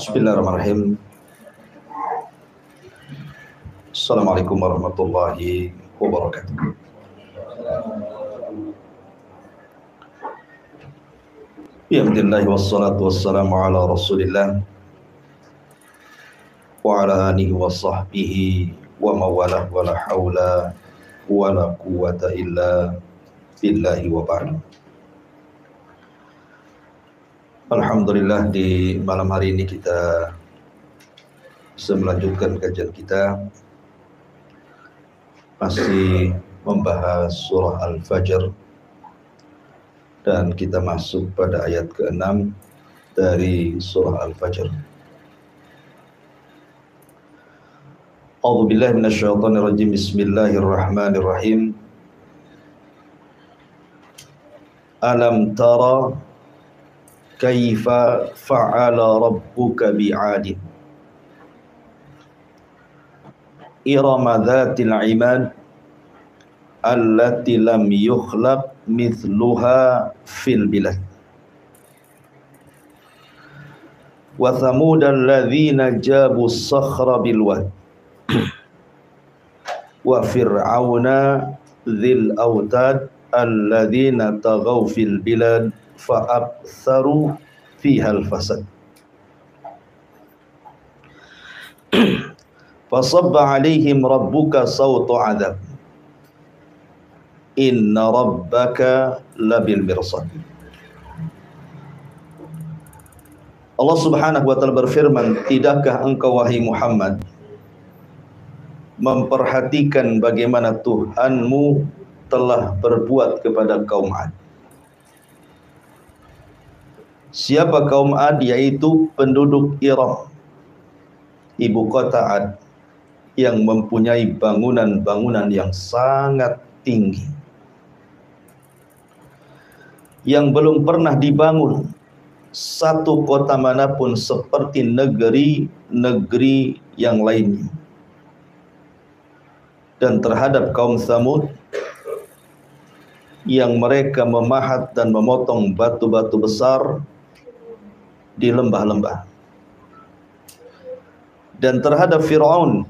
Bismillahirrahmanirrahim. Assalamualaikum warahmatullahi wabarakatuh. Bismillah wassalatu wassalamu ala rasulillah wa ala alihi wa sahbihi wa mawalah wa la hawla wa la quwata illa billahi wa ba'du. Alhamdulillah, di malam hari ini kita bisa melanjutkan kajian kita, masih membahas surah Al-Fajr, dan kita masuk pada ayat ke-6 dari surah Al-Fajr. A'udzu billahi minasyaitonir rajim. Bismillahirrahmanirrahim. Alam tara kaifa fa'ala rabbuka bi'adin irama dhatil imad allati lam yukhlaq mithluha fil bilad wa thamud alladhina jabu as-sakhra bil wad wa fir'auna dhil autad alladhina taghaw fil bilad fa'aktharu fihal fasad fasabba alaihim rabbuka sawta adab inna rabbaka labil mirsad. Allah subhanahu wa ta'ala berfirman, tidakkah engkau wahai Muhammad memperhatikan bagaimana Tuhanmu telah berbuat kepada kaum Ad. Siapa kaum Ad? Yaitu penduduk Iram, ibu kota Ad, yang mempunyai bangunan-bangunan yang sangat tinggi, yang belum pernah dibangun satu kota manapun seperti negeri-negeri yang lainnya. Dan terhadap kaum Tsamud, yang mereka memahat dan memotong batu-batu besar di lembah-lembah. Dan terhadap Fir'aun,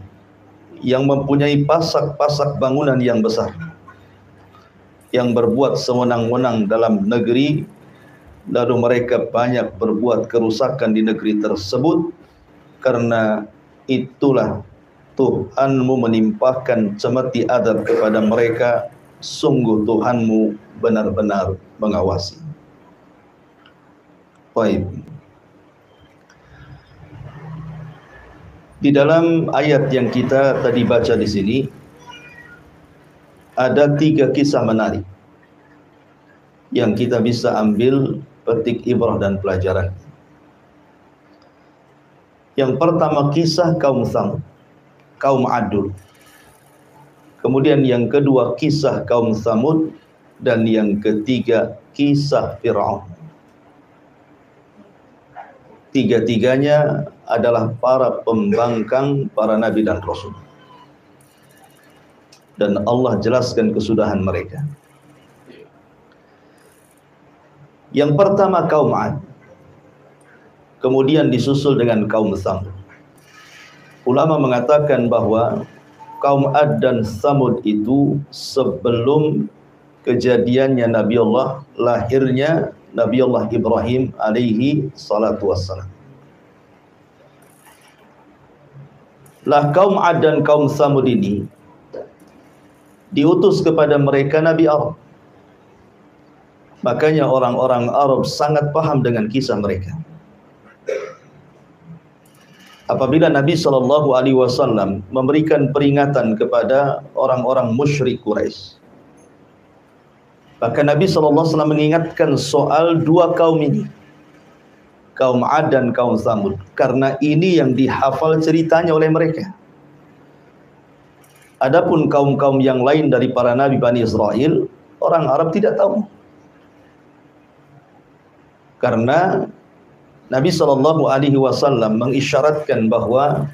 yang mempunyai pasak-pasak bangunan yang besar, yang berbuat sewenang-wenang dalam negeri, lalu mereka banyak berbuat kerusakan di negeri tersebut. Karena itulah Tuhanmu menimpahkan cemeti adab kepada mereka. Sungguh Tuhanmu benar-benar mengawasi. Baik. Di dalam ayat yang kita tadi baca di sini ada 3 kisah menarik yang kita bisa ambil petik ibrah dan pelajaran. Yang pertama kisah kaum Tsamud, kaum Adul. Kemudian yang kedua kisah kaum Tsamud, dan yang ketiga kisah Fir'aun. Tiga-tiganya adalah para pembangkang para nabi dan rasul. Dan Allah jelaskan kesudahan mereka. Yang pertama kaum Ad, kemudian disusul dengan kaum Tsamud. Ulama mengatakan bahwa kaum Ad dan Tsamud itu sebelum kejadiannya lahirnya Nabi Allah Ibrahim alaihi salatu wassalam. Lah kaum Ad dan kaum Tsamud ini diutus kepada mereka Nabi Arab. Makanya orang-orang Arab sangat paham dengan kisah mereka. Apabila Nabi SAW memberikan peringatan kepada orang-orang musyrik Quraisy, maka Nabi SAW mengingatkan soal 2 kaum ini, kaum Ad dan kaum Tsamud, karena ini yang dihafal ceritanya oleh mereka. Adapun kaum-kaum yang lain dari para nabi Bani Israel, orang Arab tidak tahu. Karena Nabi SAW mengisyaratkan bahwa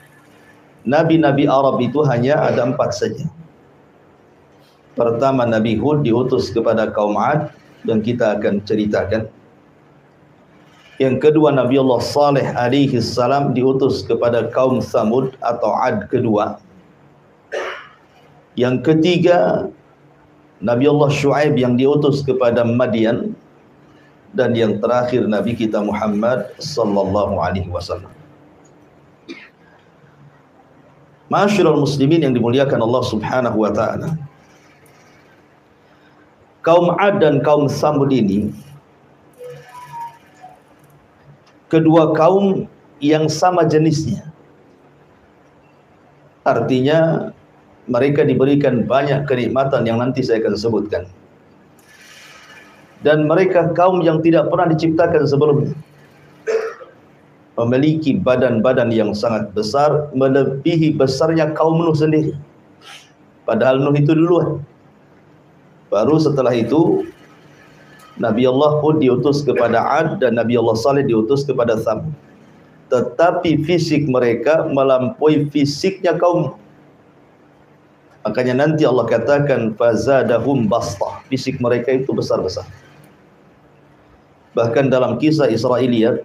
nabi-nabi Arab itu hanya ada 4 saja. Pertama, Nabi Hud diutus kepada kaum Ad, dan kita akan ceritakan. Yang kedua, Nabi Allah Saleh alaihi salam diutus kepada kaum Tsamud atau Ad kedua. Yang ketiga, Nabi Allah Shu'aib yang diutus kepada Madian. Dan yang terakhir Nabi kita Muhammad sallallahu alaihi wasallam. Ma'asyiral muslimin yang dimuliakan Allah Subhanahu wa taala. Kaum Ad dan kaum Tsamud ini kedua kaum yang sama jenisnya. Artinya mereka diberikan banyak kenikmatan yang nanti saya akan sebutkan. Dan mereka kaum yang tidak pernah diciptakan sebelumnya, memiliki badan-badan yang sangat besar, melebihi besarnya kaum Nuh sendiri. Padahal Nuh itu duluan. Baru setelah itu Nabi Allah Hud diutus kepada Ad dan Nabi Allah Saleh diutus kepada Tsamud. Tetapi fisik mereka melampaui fisiknya kaum. Makanya nanti Allah katakan fazadahum bastah. Fisik mereka itu besar-besar. Bahkan dalam kisah Israiliyat,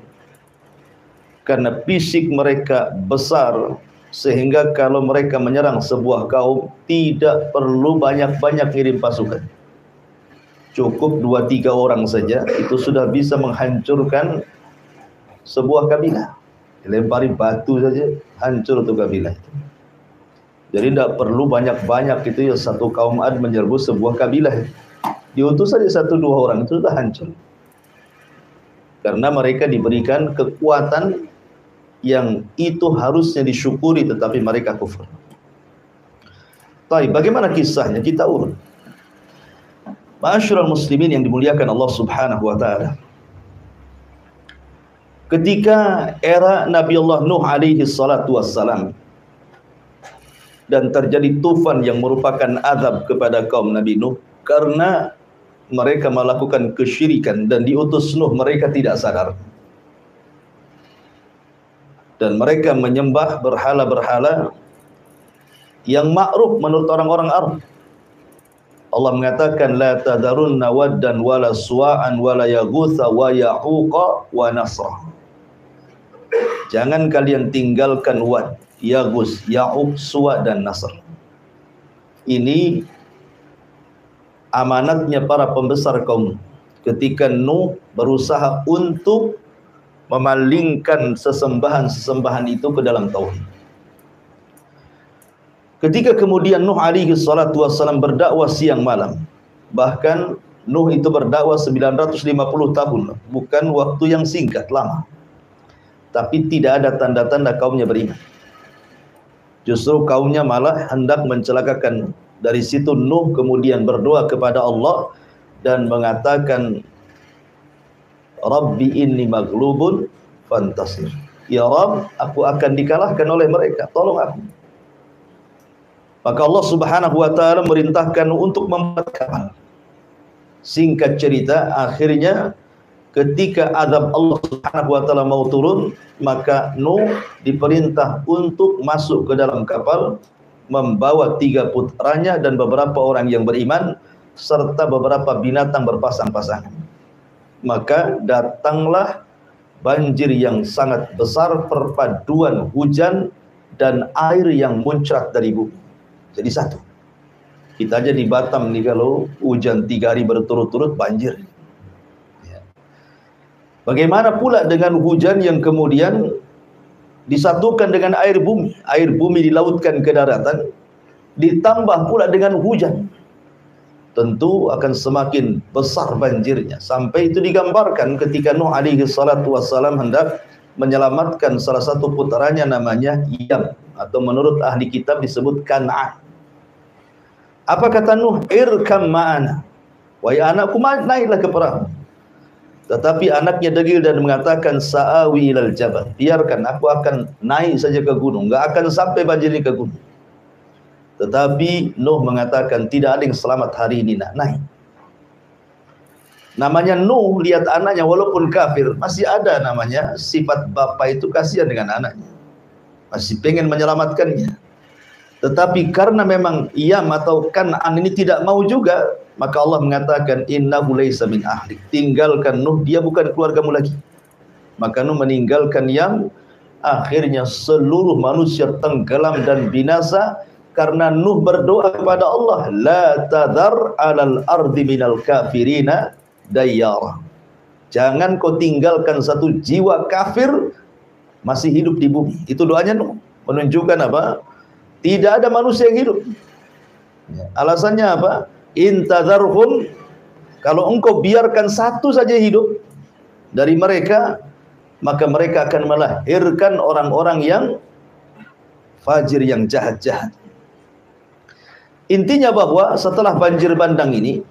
karena fisik mereka besar, sehingga kalau mereka menyerang sebuah kaum, tidak perlu banyak-banyak kirim pasukan. Cukup 2-3 orang saja, itu sudah bisa menghancurkan sebuah kabilah. Dilempari batu saja, hancur itu kabilah. Jadi tidak perlu banyak-banyak itu ya, satu kaum Ad menyerbu sebuah kabilah. Diutus saja 1-2 orang, itu sudah hancur. Karena mereka diberikan kekuatan yang itu harusnya disyukuri, tetapi mereka kufur. Baik, bagaimana kisahnya? Kita urut. Ma'asyiral muslimin yang dimuliakan Allah Subhanahu wa taala. Ketika era Nabi Allah Nuh alaihi salatu wassalam, dan terjadi tufan yang merupakan azab kepada kaum Nabi Nuh karena mereka melakukan kesyirikan dan diutus Nuh, mereka tidak sadar. Dan mereka menyembah berhala-berhala yang ma'ruf menurut orang-orang Arab. Allah mengatakan la tadarunna waddan wala suwa'an wala yaghutsa wa ya'uqa wa nasra. Jangan kalian tinggalkan Wad, Yaghus, Ya'uq, Suwa dan Nasr. Ini amanatnya para pembesar kaum ketika Nuh berusaha untuk memalingkan sesembahan-sesembahan itu ke dalam tauhid. Ketika kemudian Nuh alaihi salatu wassalam berdakwah siang malam, bahkan Nuh itu berdakwah 950 tahun, bukan waktu yang singkat, lama. Tapi tidak ada tanda-tanda kaumnya beriman. Justru kaumnya malah hendak mencelakakan. Dari situ Nuh kemudian berdoa kepada Allah dan mengatakan, Rabbi inni maghlubun fantasir. Ya Rabb, aku akan dikalahkan oleh mereka, tolong aku. Maka Allah Subhanahu wa taala merintahkan untuk membuat kapal. Singkat cerita, akhirnya ketika azab Allah Subhanahu wa taala mau turun, maka Nuh diperintah untuk masuk ke dalam kapal, membawa 3 putranya dan beberapa orang yang beriman serta beberapa binatang berpasang-pasangan. Maka datanglah banjir yang sangat besar, perpaduan hujan dan air yang muncrat dari bumi. Jadi satu. Kita aja di Batam nih, kalau hujan 3 hari berturut-turut banjir. Bagaimana pula dengan hujan yang kemudian disatukan dengan air bumi. Air bumi dilautkan ke daratan, ditambah pula dengan hujan. Tentu akan semakin besar banjirnya. Sampai itu digambarkan ketika Nuh alaihi salatu wassalam hendak menyelamatkan salah satu putranya namanya Yam, atau menurut ahli kitab disebut Kan'an. Apa kata Nuh? Irkam ma'ana. Wahai anakku, naiklah ke perahu. Tetapi anaknya degil dan mengatakan sa'awi ilal jabal. Biarkan, aku akan naik saja ke gunung, enggak akan sampai banjir ini ke gunung. Tetapi Nuh mengatakan tidak ada yang selamat hari ini, nak naik. Namanya Nuh, lihat anaknya walaupun kafir, masih ada namanya sifat bapak itu kasihan dengan anaknya, masih pengen menyelamatkannya. Tetapi karena memang Yam atau Kan'an ini tidak mau juga, maka Allah mengatakan innahu laisa min ahlik. Tinggalkan Nuh, dia bukan keluargamu lagi. Maka Nuh meninggalkan yang akhirnya seluruh manusia tenggelam dan binasa karena Nuh berdoa kepada Allah, la tadhar 'alal ardi minal kafirina dayyara. Jangan kau tinggalkan satu jiwa kafir masih hidup di bumi. Itu doanya Nuh. Menunjukkan apa? Tidak ada manusia yang hidup. Alasannya apa? Intadharhum, kalau engkau biarkan satu saja hidup dari mereka, maka mereka akan melahirkan orang-orang yang fajir, yang jahat-jahat. Intinya bahwa setelah banjir bandang ini,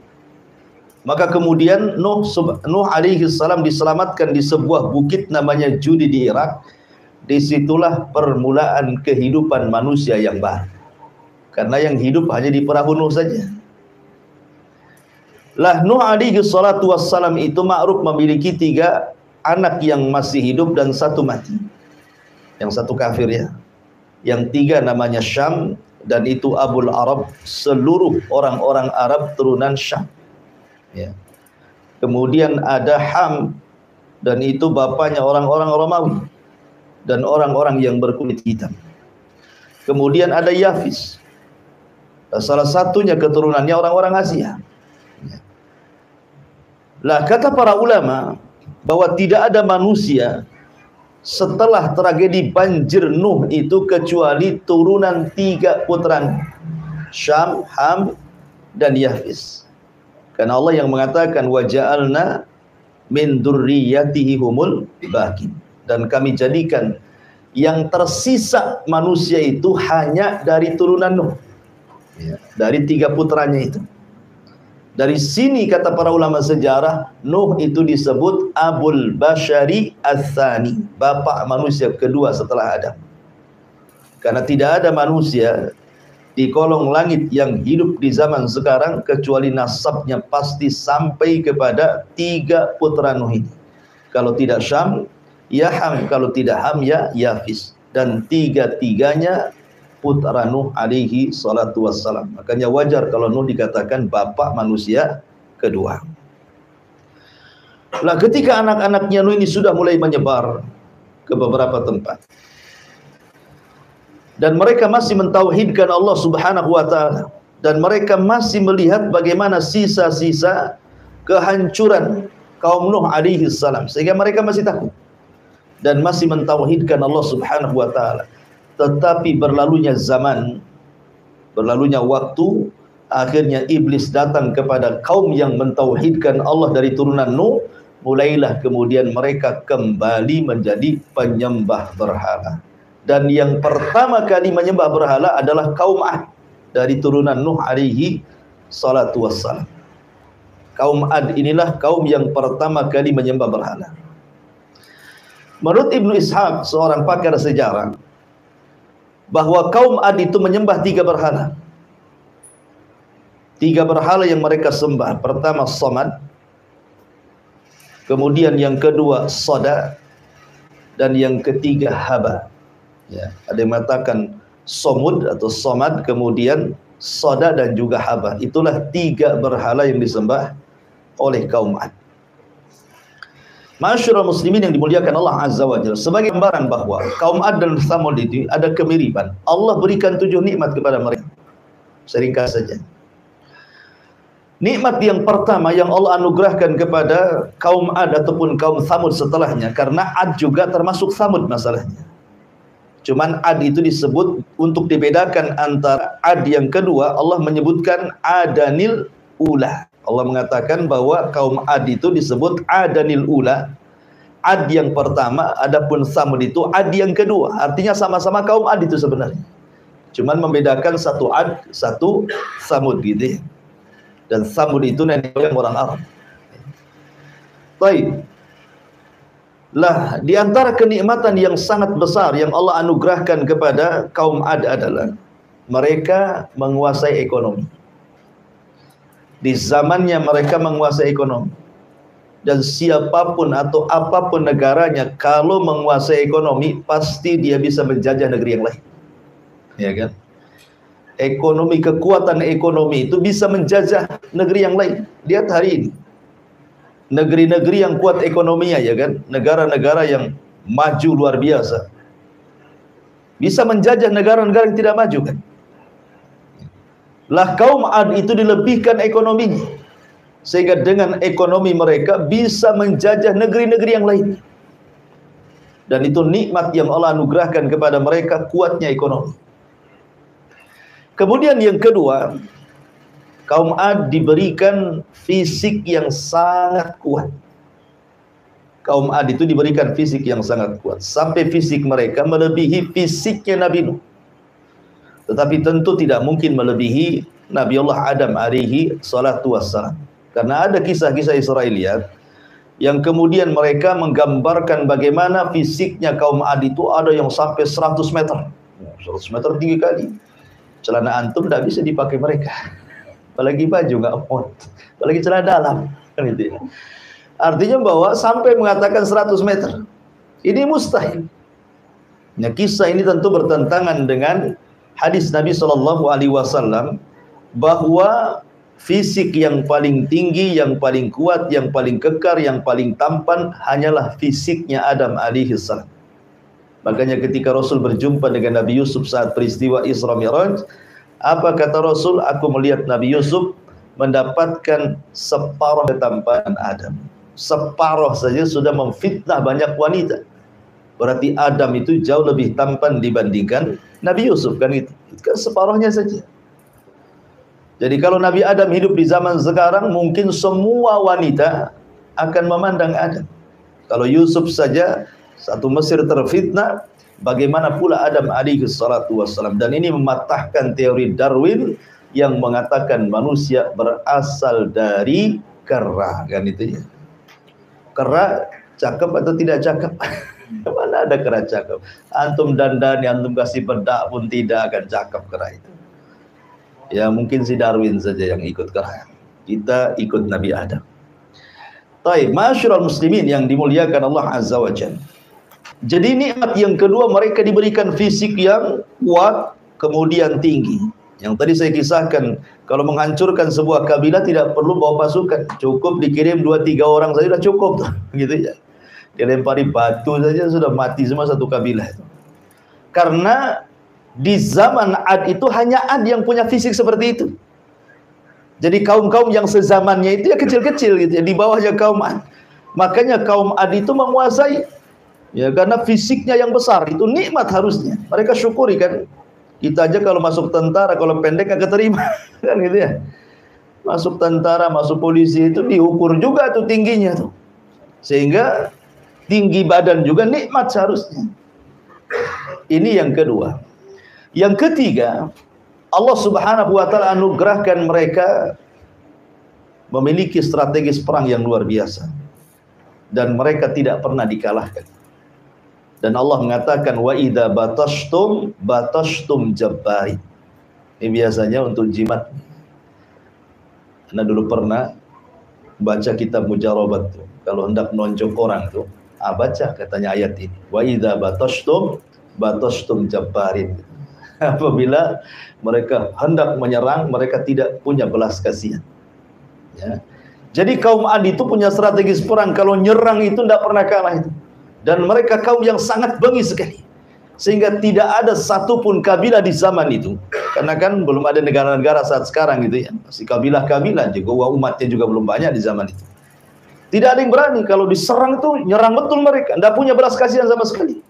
maka kemudian Nuh alaihi salam diselamatkan di sebuah bukit namanya Judi di Irak. Disitulah permulaan kehidupan manusia yang baru. Karena yang hidup hanya di perahu Nuh saja. Lah Nuh alaihi salatu wassalam itu ma'ruf memiliki 3 anak yang masih hidup dan 1 mati. Yang 1 kafir ya. Yang 3 namanya Syam, dan itu Abul Arab, seluruh orang-orang Arab turunan Syam. Ya. Kemudian ada Ham, dan itu bapaknya orang-orang Romawi dan orang-orang yang berkulit hitam. Kemudian ada Yafis, salah satunya keturunannya orang-orang Asia. Ya. Lah kata para ulama bahwa tidak ada manusia setelah tragedi banjir Nuh itu kecuali turunan 3 putranya, Syam, Ham, dan Yafis. Karena Allah yang mengatakan wa ja'alna min dzurriyyatihi humul baqin, dan kami jadikan yang tersisa manusia itu hanya dari turunan Nuh. Ya, dari 3 putranya itu. Dari sini kata para ulama sejarah, Nuh itu disebut Abul Bashari Ats-Tsani, bapak manusia kedua setelah Adam. Karena tidak ada manusia di kolong langit yang hidup di zaman sekarang kecuali nasabnya pasti sampai kepada 3 putra Nuh ini. Kalau tidak Syam, ya Ham. Kalau tidak Ham, ya Yafis. Dan 3-tiganya putra Nuh alaihi salatu wassalam. Makanya wajar kalau Nuh dikatakan bapak manusia kedua. Lah ketika anak-anaknya Nuh ini sudah mulai menyebar ke beberapa tempat, dan mereka masih mentauhidkan Allah subhanahu wa ta'ala, dan mereka masih melihat bagaimana sisa-sisa kehancuran kaum Nuh alaihi salam, sehingga mereka masih takut dan masih mentauhidkan Allah subhanahu wa ta'ala. Tetapi berlalunya zaman, berlalunya waktu, akhirnya iblis datang kepada kaum yang mentauhidkan Allah dari turunan Nuh. Mulailah kemudian mereka kembali menjadi penyembah berhala. Dan yang pertama kali menyembah berhala adalah kaum Ad dari turunan Nuh alaihi salatu wassalam. Kaum Ad inilah kaum yang pertama kali menyembah berhala. Menurut Ibnu Ishaq, seorang pakar sejarah, bahwa kaum Ad itu menyembah 3 berhala. 3 berhala yang mereka sembah. Pertama Samad, kemudian yang kedua Soda, dan yang ketiga Haba. Ya, ada yang mengatakan Somud atau Somad, kemudian Soda, dan juga Haba. Itulah 3 berhala yang disembah oleh kaum Ad. Masyarul muslimin yang dimuliakan Allah Azza wa Jalla, sebagai gambaran bahwa kaum Ad dan Tsamud itu ada kemiripan. Allah berikan 7 nikmat kepada mereka. Seringkas saja. Nikmat yang pertama yang Allah anugerahkan kepada kaum Ad ataupun kaum Tsamud setelahnya, karena Ad juga termasuk Tsamud masalahnya. Cuman Ad itu disebut untuk dibedakan antara Ad yang kedua. Allah menyebutkan Adanil Ula. Allah mengatakan bahwa kaum Ad itu disebut Adanil Ula, Ad yang pertama. Adapun Tsamud itu Ad yang kedua. Artinya sama-sama kaum Ad itu sebenarnya, cuman membedakan satu Ad, satu Tsamud gitu ya. Dan Tsamud itu nenek moyang orang Arab. Baik. Lah, di antara kenikmatan yang sangat besar yang Allah anugerahkan kepada kaum Ad adalah mereka menguasai ekonomi. Di zamannya mereka menguasai ekonomi. Dan siapapun atau apapun negaranya, kalau menguasai ekonomi, pasti dia bisa menjajah negeri yang lain. Ya kan? Ekonomi, kekuatan ekonomi itu bisa menjajah negeri yang lain. Lihat hari ini. negeri-negeri yang kuat ekonominya, ya kan, negara-negara yang maju luar biasa bisa menjajah negara-negara yang tidak maju, kan. Lah kaum Ad itu dilebihkan ekonominya, sehingga dengan ekonomi mereka bisa menjajah negeri-negeri yang lain. Dan itu nikmat yang Allah anugerahkan kepada mereka, kuatnya ekonomi. Kemudian yang kedua, kaum Ad diberikan fisik yang sangat kuat. Kaum Ad itu diberikan fisik yang sangat kuat, sampai fisik mereka melebihi fisiknya Nabi Nuh. Tetapi tentu tidak mungkin melebihi Nabi Allah Adam alaihi salatu wassalam. Karena ada kisah-kisah Israiliyat yang kemudian mereka menggambarkan bagaimana fisiknya kaum Ad itu ada yang sampai 100 meter. 100 meter tinggi kali. Celana antum tidak bisa dipakai mereka. Apalagi baju nggak muat. Apalagi celana dalam. Kan itu ya. Artinya bahwa sampai mengatakan 100 meter. Ini mustahil. Nah, kisah ini tentu bertentangan dengan hadis Nabi SAW bahwa fisik yang paling tinggi, yang paling kuat, yang paling kekar, yang paling tampan hanyalah fisiknya Adam alaihissalam. Makanya ketika Rasul berjumpa dengan Nabi Yusuf saat peristiwa Isra Mi'raj, apa kata Rasul? Aku melihat Nabi Yusuf mendapatkan separuh ketampanan Adam. Separuh saja sudah memfitnah banyak wanita. Berarti Adam itu jauh lebih tampan dibandingkan Nabi Yusuf, kan itu. Itu kan separuhnya saja. Jadi kalau Nabi Adam hidup di zaman sekarang, mungkin semua wanita akan memandang Adam. Kalau Yusuf saja satu Mesir terfitnah, bagaimana pula Adam alaihi salatu wassalam. Dan ini mematahkan teori Darwin yang mengatakan manusia berasal dari kera, kan itu ya. Kera cakep atau tidak cakep? Mana ada kera cakep? Antum dandani, antum kasih bedak pun tidak akan cakep kera itu. Ya mungkin si Darwin saja yang ikut kera. Kita ikut Nabi Adam. Baik, masyarul muslimin yang dimuliakan Allah Azza wa Jalla. Jadi nikmat yang kedua, mereka diberikan fisik yang kuat, kemudian tinggi. Yang tadi saya kisahkan, kalau menghancurkan sebuah kabilah tidak perlu bawa pasukan, cukup dikirim 2-3 orang saja sudah cukup tuh, gitu ya. Dilempari batu saja sudah mati semua satu kabilah itu. Karena di zaman Ad itu hanya Ad yang punya fisik seperti itu. Jadi kaum-kaum yang sezamannya itu ya kecil-kecil gitu ya, di bawahnya kaum Ad. Makanya kaum Ad itu menguasai, ya karena fisiknya yang besar, itu nikmat harusnya. Mereka syukuri kan. Kita aja kalau masuk tentara, kalau pendek nggak keterima, kan gitu ya. Masuk tentara, masuk polisi itu diukur juga tuh tingginya tuh. Sehingga tinggi badan juga nikmat seharusnya. Ini yang kedua. Yang ketiga, Allah Subhanahu wa taala anugerahkan mereka memiliki strategis perang yang luar biasa. Dan mereka tidak pernah dikalahkan. Dan Allah mengatakan wa idza batashtum jabbari. Ini biasanya untuk jimat. Karena dulu pernah baca kitab Mujarabat tuh. Kalau hendak nonjok orang tuh, baca katanya ayat ini. Wa idza batashtum jabbarin. Apabila mereka hendak menyerang, mereka tidak punya belas kasihan. Ya. Jadi kaum Ad itu punya strategis perang. Kalau nyerang itu tidak pernah kalah itu. Dan mereka kaum yang sangat bengis sekali. Sehingga tidak ada satupun kabilah di zaman itu. Karena kan belum ada negara-negara saat sekarang gitu ya. Masih kabilah-kabilah juga, umatnya juga belum banyak di zaman itu. Tidak ada yang berani. Kalau diserang itu nyerang betul mereka. Tidak punya belas kasihan sama sekali.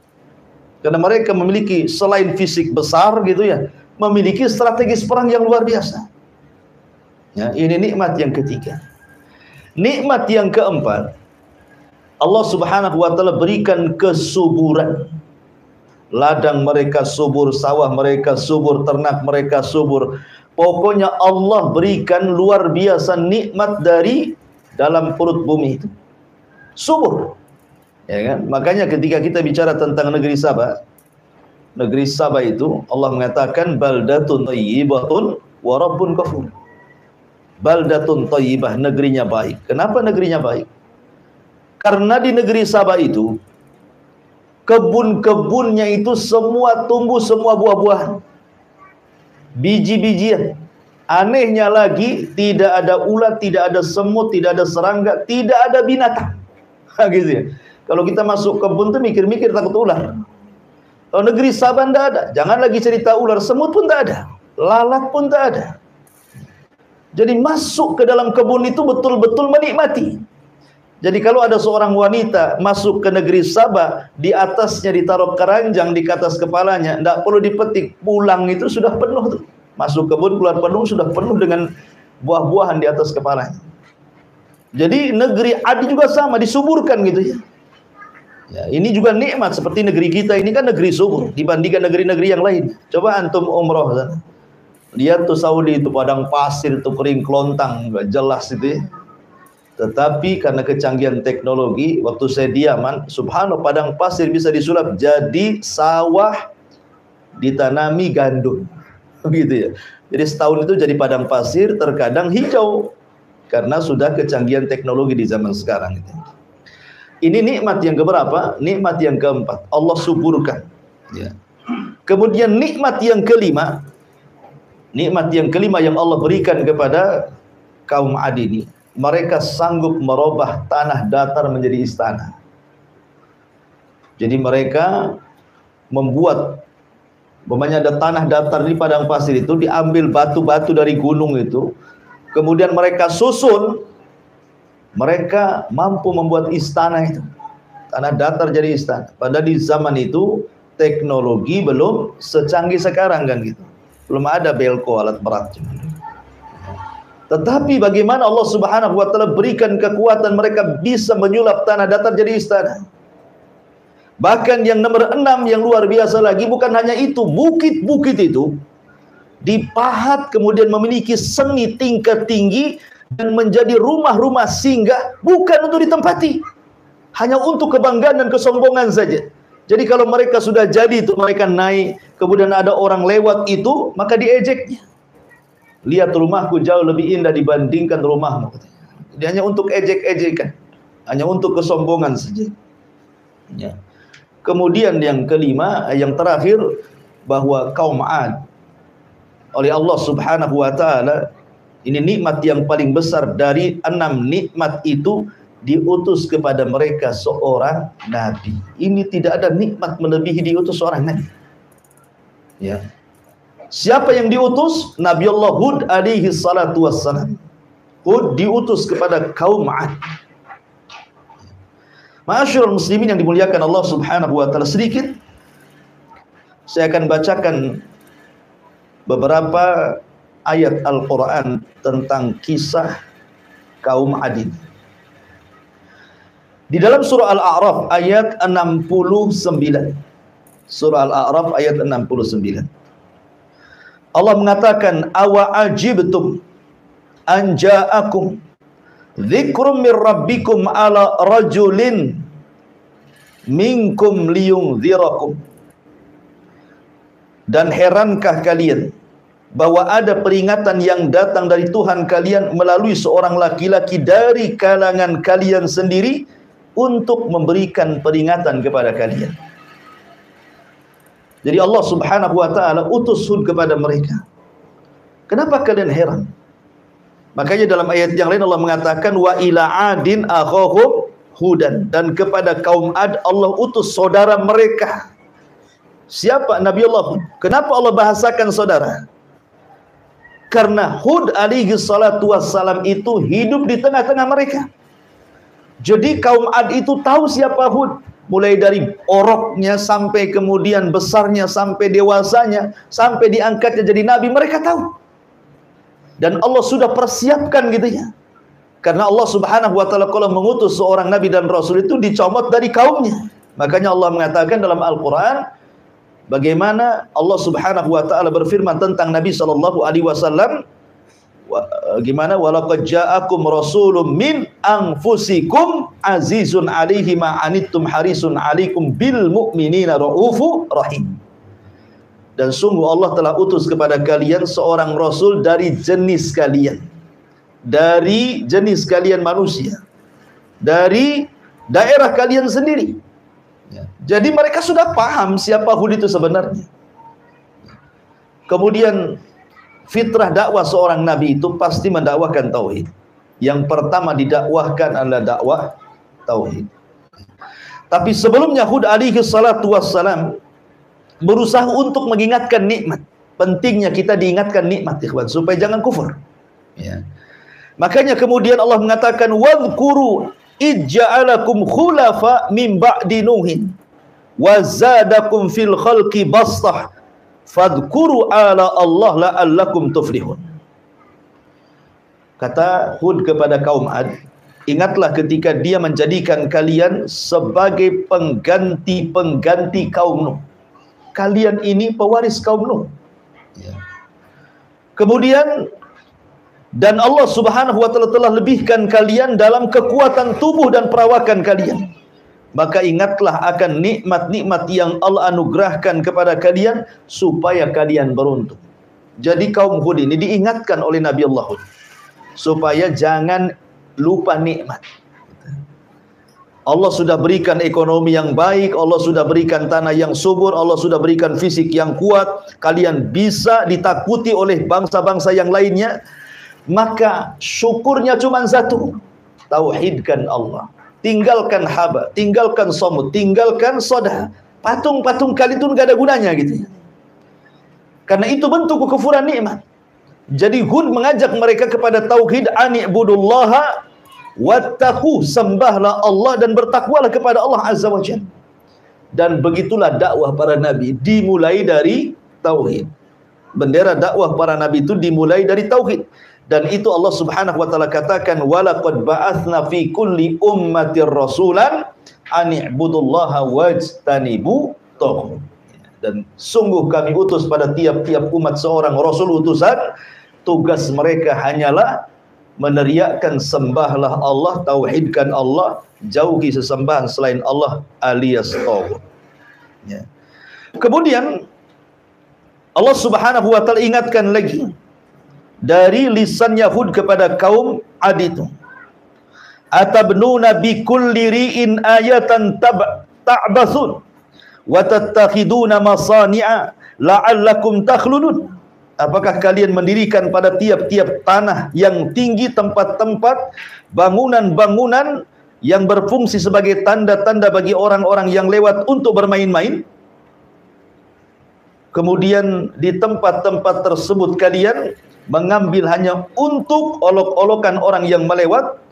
Karena mereka memiliki selain fisik besar gitu ya, memiliki strategis perang yang luar biasa. Ya, ini nikmat yang ketiga. Nikmat yang keempat, Allah Subhanahu wa taala berikan kesuburan. Ladang mereka subur, sawah mereka subur, ternak mereka subur. Pokoknya Allah berikan luar biasa nikmat dari dalam perut bumi itu. Subur. Ya kan? Makanya ketika kita bicara tentang negeri Sabah itu Allah mengatakan baldatun thayyibatun wa rabbun ghafur. Baldatun thayyibah, negerinya baik. Kenapa negerinya baik? Karena di negeri Sabah itu kebun-kebunnya itu semua tumbuh semua buah-buahan, biji-bijian. Anehnya lagi, tidak ada ulat, tidak ada semut, tidak ada serangga, tidak ada binatang. Gitu ya. Kalau kita masuk kebun tuh mikir-mikir takut ular. Kalau negeri Sabah tidak ada. Jangan lagi cerita ular, semut pun tak ada, lalat pun tak ada. Jadi masuk ke dalam kebun itu betul-betul menikmati. Jadi kalau ada seorang wanita masuk ke negeri Sabah, di atasnya ditaruh keranjang di atas kepalanya, tidak perlu dipetik, pulang itu sudah penuh tuh. Masuk kebun, keluar penuh, sudah penuh dengan buah-buahan di atas kepalanya. Jadi negeri Adi juga sama, disuburkan gitu ya. Ya, ini juga nikmat seperti negeri kita ini kan negeri subur dibandingkan negeri-negeri yang lain. Coba antum umroh sana. Lihat tuh Saudi itu padang pasir itu kering kelontang, enggak jelas itu ya. Tetapi karena kecanggihan teknologi, waktu saya di Yaman, subhanallah padang pasir bisa disulap jadi sawah ditanami gandum. Begitu ya. Jadi setahun itu jadi padang pasir, terkadang hijau karena sudah kecanggihan teknologi di zaman sekarang itu. Ini nikmat yang keberapa? Nikmat yang keempat. Allah suburkan. Ya. Kemudian nikmat yang kelima, yang Allah berikan kepada kaum Ad ini, mereka sanggup merubah tanah datar menjadi istana. Jadi mereka membuat, umpamanya ada tanah datar di padang pasir itu, diambil batu-batu dari gunung itu, kemudian mereka susun, mereka mampu membuat istana itu. Tanah datar jadi istana. Padahal di zaman itu teknologi belum secanggih sekarang kan gitu. Belum ada belko, alat berat. Tetapi bagaimana Allah Subhanahu wa taala berikan kekuatan mereka bisa menyulap tanah datar jadi istana. Bahkan yang nomor 6 yang luar biasa lagi, bukan hanya itu, bukit-bukit itu dipahat kemudian memiliki seni tingkat tinggi dan menjadi rumah-rumah singgah, bukan untuk ditempati, hanya untuk kebanggaan dan kesombongan saja. Jadi kalau mereka sudah jadi itu, mereka naik, kemudian ada orang lewat itu, maka diejeknya. Lihat rumahku jauh lebih indah dibandingkan rumahmu. Dia hanya untuk ejek-ejekan, hanya untuk kesombongan saja. Ya. Kemudian yang kelima, yang terakhir, bahwa kaum Ad oleh Allah Subhanahu wa taala, ini nikmat yang paling besar dari 6 nikmat itu, diutus kepada mereka seorang nabi. Ini tidak ada nikmat melebihi diutus seorang nabi. Ya. Siapa yang diutus? Nabi Allah Hud alaihi salatu wassalam. Hud diutus kepada kaum Ad. Ma'asyiral muslimin yang dimuliakan Allah Subhanahu wa taala, sedikit saya akan bacakan beberapa ayat Al-Qur'an tentang kisah kaum Ad. Di dalam surah Al-A'raf ayat 69. Surah Al-A'raf ayat 69. Allah mengatakan, awa ajibtum an ja'akum dzikrum mir rabbikum ala rajulin minkum liyunzirakum. Dan herankah kalian bahwa ada peringatan yang datang dari Tuhan kalian melalui seorang laki-laki dari kalangan kalian sendiri untuk memberikan peringatan kepada kalian. Jadi Allah Subhanahu wa taala utus Hud kepada mereka. Kenapa kalian heran? Makanya dalam ayat yang lain Allah mengatakan, wa ila adin akhahum hudan, dan kepada kaum Ad Allah utus saudara mereka. Siapa? Nabi Allah Hud. Kenapa Allah bahasakan saudara? Karena Hud alaihi salatu wassalam itu hidup di tengah-tengah mereka. Jadi kaum Ad itu tahu siapa Hud, mulai dari oroknya sampai kemudian besarnya, sampai dewasanya, sampai diangkatnya jadi nabi, mereka tahu. Dan Allah sudah persiapkan gitu ya. Karena Allah Subhanahu wa taala kalau mengutus seorang nabi dan rasul itu dicomot dari kaumnya. Makanya Allah mengatakan dalam Al-Qur'an, bagaimana Allah Subhanahu wa taala berfirman tentang Nabi sallallahu alaihi wasallam, gimana, walaqad ja'akum rasulun min anfusikum azizun 'alaihi ma anittum harisun 'alaikum bil mu'minina raufur rahim. Dan sungguh Allah telah utus kepada kalian seorang rasul dari jenis kalian, dari jenis kalian manusia, dari daerah kalian sendiri. Jadi mereka sudah paham siapa Hud itu sebenarnya. Kemudian fitrah dakwah seorang nabi itu pasti mendakwakan tauhid. Yang pertama didakwahkan adalah dakwah tauhid. Tapi sebelumnya Hud alaihi salatu wassalam berusaha untuk mengingatkan nikmat. Pentingnya kita diingatkan nikmat, ikhwan, supaya jangan kufur. Ya. Makanya kemudian Allah mengatakan wadhkuru ij'alakum khulafa min ba'di nuhin wa zadakum fil khalqi bastah fadhkuru ala Allah la'allakum tuflihun. Kata Hud kepada kaum Ad, ingatlah ketika dia menjadikan kalian sebagai pengganti-pengganti kaum Nuh. Kalian ini pewaris kaum Nuh. Ya. Kemudian dan Allah subhanahu wa ta'ala telah lebihkan kalian dalam kekuatan tubuh dan perawakan kalian. Maka ingatlah akan nikmat-nikmat yang Allah anugerahkan kepada kalian supaya kalian beruntung. Jadi kaum Hud ini diingatkan oleh Nabi Allah Hud supaya jangan lupa nikmat. Allah sudah berikan ekonomi yang baik, Allah sudah berikan tanah yang subur, Allah sudah berikan fisik yang kuat, kalian bisa ditakuti oleh bangsa-bangsa yang lainnya. Maka syukurnya cuma satu, tauhidkan Allah, tinggalkan haba, tinggalkan somut, tinggalkan sodah. Patung-patung kali itu nggak ada gunanya gitu ya. Karena itu bentuk kekufuran nikmat. Jadi Hud mengajak mereka kepada tauhid, ani'budullaha wattaqu, sembahlah Allah dan bertakwalah kepada Allah azza wajalla. Dan begitulah dakwah para nabi, dimulai dari tauhid. Bendera dakwah para nabi itu dimulai dari tauhid. Dan itu Allah subhanahu wa ta'ala katakan walaqad ba'athna fi kulli ummatir rasulan ani'budullaha wajtanibu taghut. Dan sungguh kami utus pada tiap-tiap umat seorang rasul utusan, tugas mereka hanyalah meneriakkan sembahlah Allah, tauhidkan Allah, jauhi sesembahan selain Allah alias taghut. Ya. Kemudian Allah subhanahu wa ta'ala ingatkan lagi dari lisan Yahud kepada kaum Ad itu, atabnuna bi kulli ri'in ayatan ta'basun wa tattakhiduna masani'a la'allakum takhludun. Apakah kalian mendirikan pada tiap-tiap tanah yang tinggi tempat-tempat bangunan-bangunan yang berfungsi sebagai tanda-tanda bagi orang-orang yang lewat untuk bermain-main? Kemudian di tempat-tempat tersebut kalian mengambil hanya untuk olok-olokan orang yang melewat,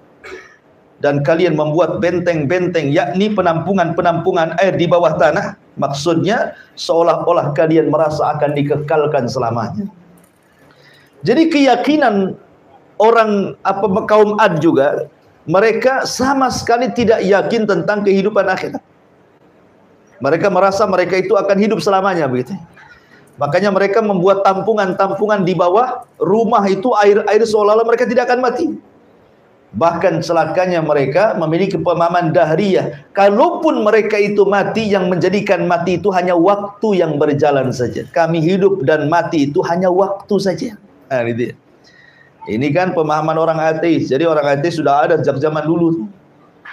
dan kalian membuat benteng-benteng, yakni penampungan-penampungan air di bawah tanah. Maksudnya seolah-olah kalian merasa akan dikekalkan selamanya. Jadi keyakinan orang kaum Ad juga, mereka sama sekali tidak yakin tentang kehidupan akhirat. Mereka merasa mereka itu akan hidup selamanya begitu. Makanya mereka membuat tampungan-tampungan di bawah rumah itu, air-air seolah-olah mereka tidak akan mati. Bahkan celakanya mereka memiliki pemahaman dahriyah. Kalaupun mereka itu mati, yang menjadikan mati itu hanya waktu yang berjalan saja. Kami hidup dan mati itu hanya waktu saja. Nah, gitu ya. Ini kan pemahaman orang ateis. Jadi orang ateis sudah ada sejak zaman dulu.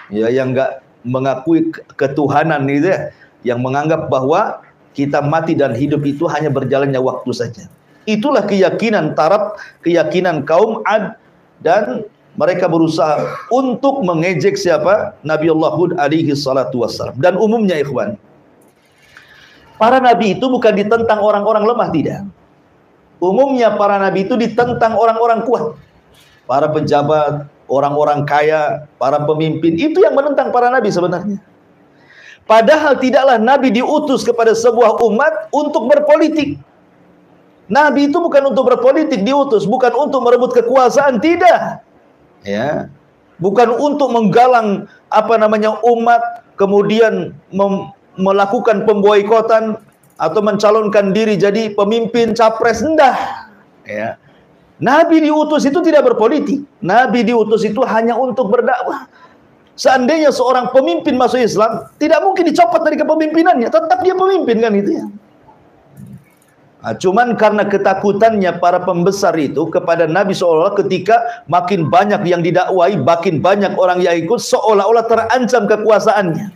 Ya, yang enggak mengakui ketuhanan gitu ya. Yang menganggap bahwa kita mati dan hidup itu hanya berjalannya waktu saja. Itulah keyakinan taraf, keyakinan kaum Ad, dan mereka berusaha untuk mengejek siapa? Nabi Allah Hud alaihi salatu wassalam. Dan umumnya ikhwan, para nabi itu bukan ditentang orang-orang lemah, tidak. Umumnya para nabi itu ditentang orang-orang kuat. Para pejabat, orang-orang kaya, para pemimpin, itu yang menentang para nabi sebenarnya. Padahal tidaklah Nabi diutus kepada sebuah umat untuk berpolitik. Nabi itu bukan untuk berpolitik diutus, bukan untuk merebut kekuasaan, tidak. Ya. Bukan untuk menggalang umat, kemudian melakukan pemboikotan atau mencalonkan diri jadi pemimpin capres, enggak. Ya. Nabi diutus itu tidak berpolitik. Nabi diutus itu hanya untuk berdakwah. Seandainya seorang pemimpin masuk Islam, tidak mungkin dicopot dari kepemimpinannya, tetap dia pemimpin kan itu ya. Nah, cuman karena ketakutannya para pembesar itu kepada Nabi, seolah-olah ketika makin banyak yang didakwai, makin banyak orang yang ikut, seolah-olah terancam kekuasaannya.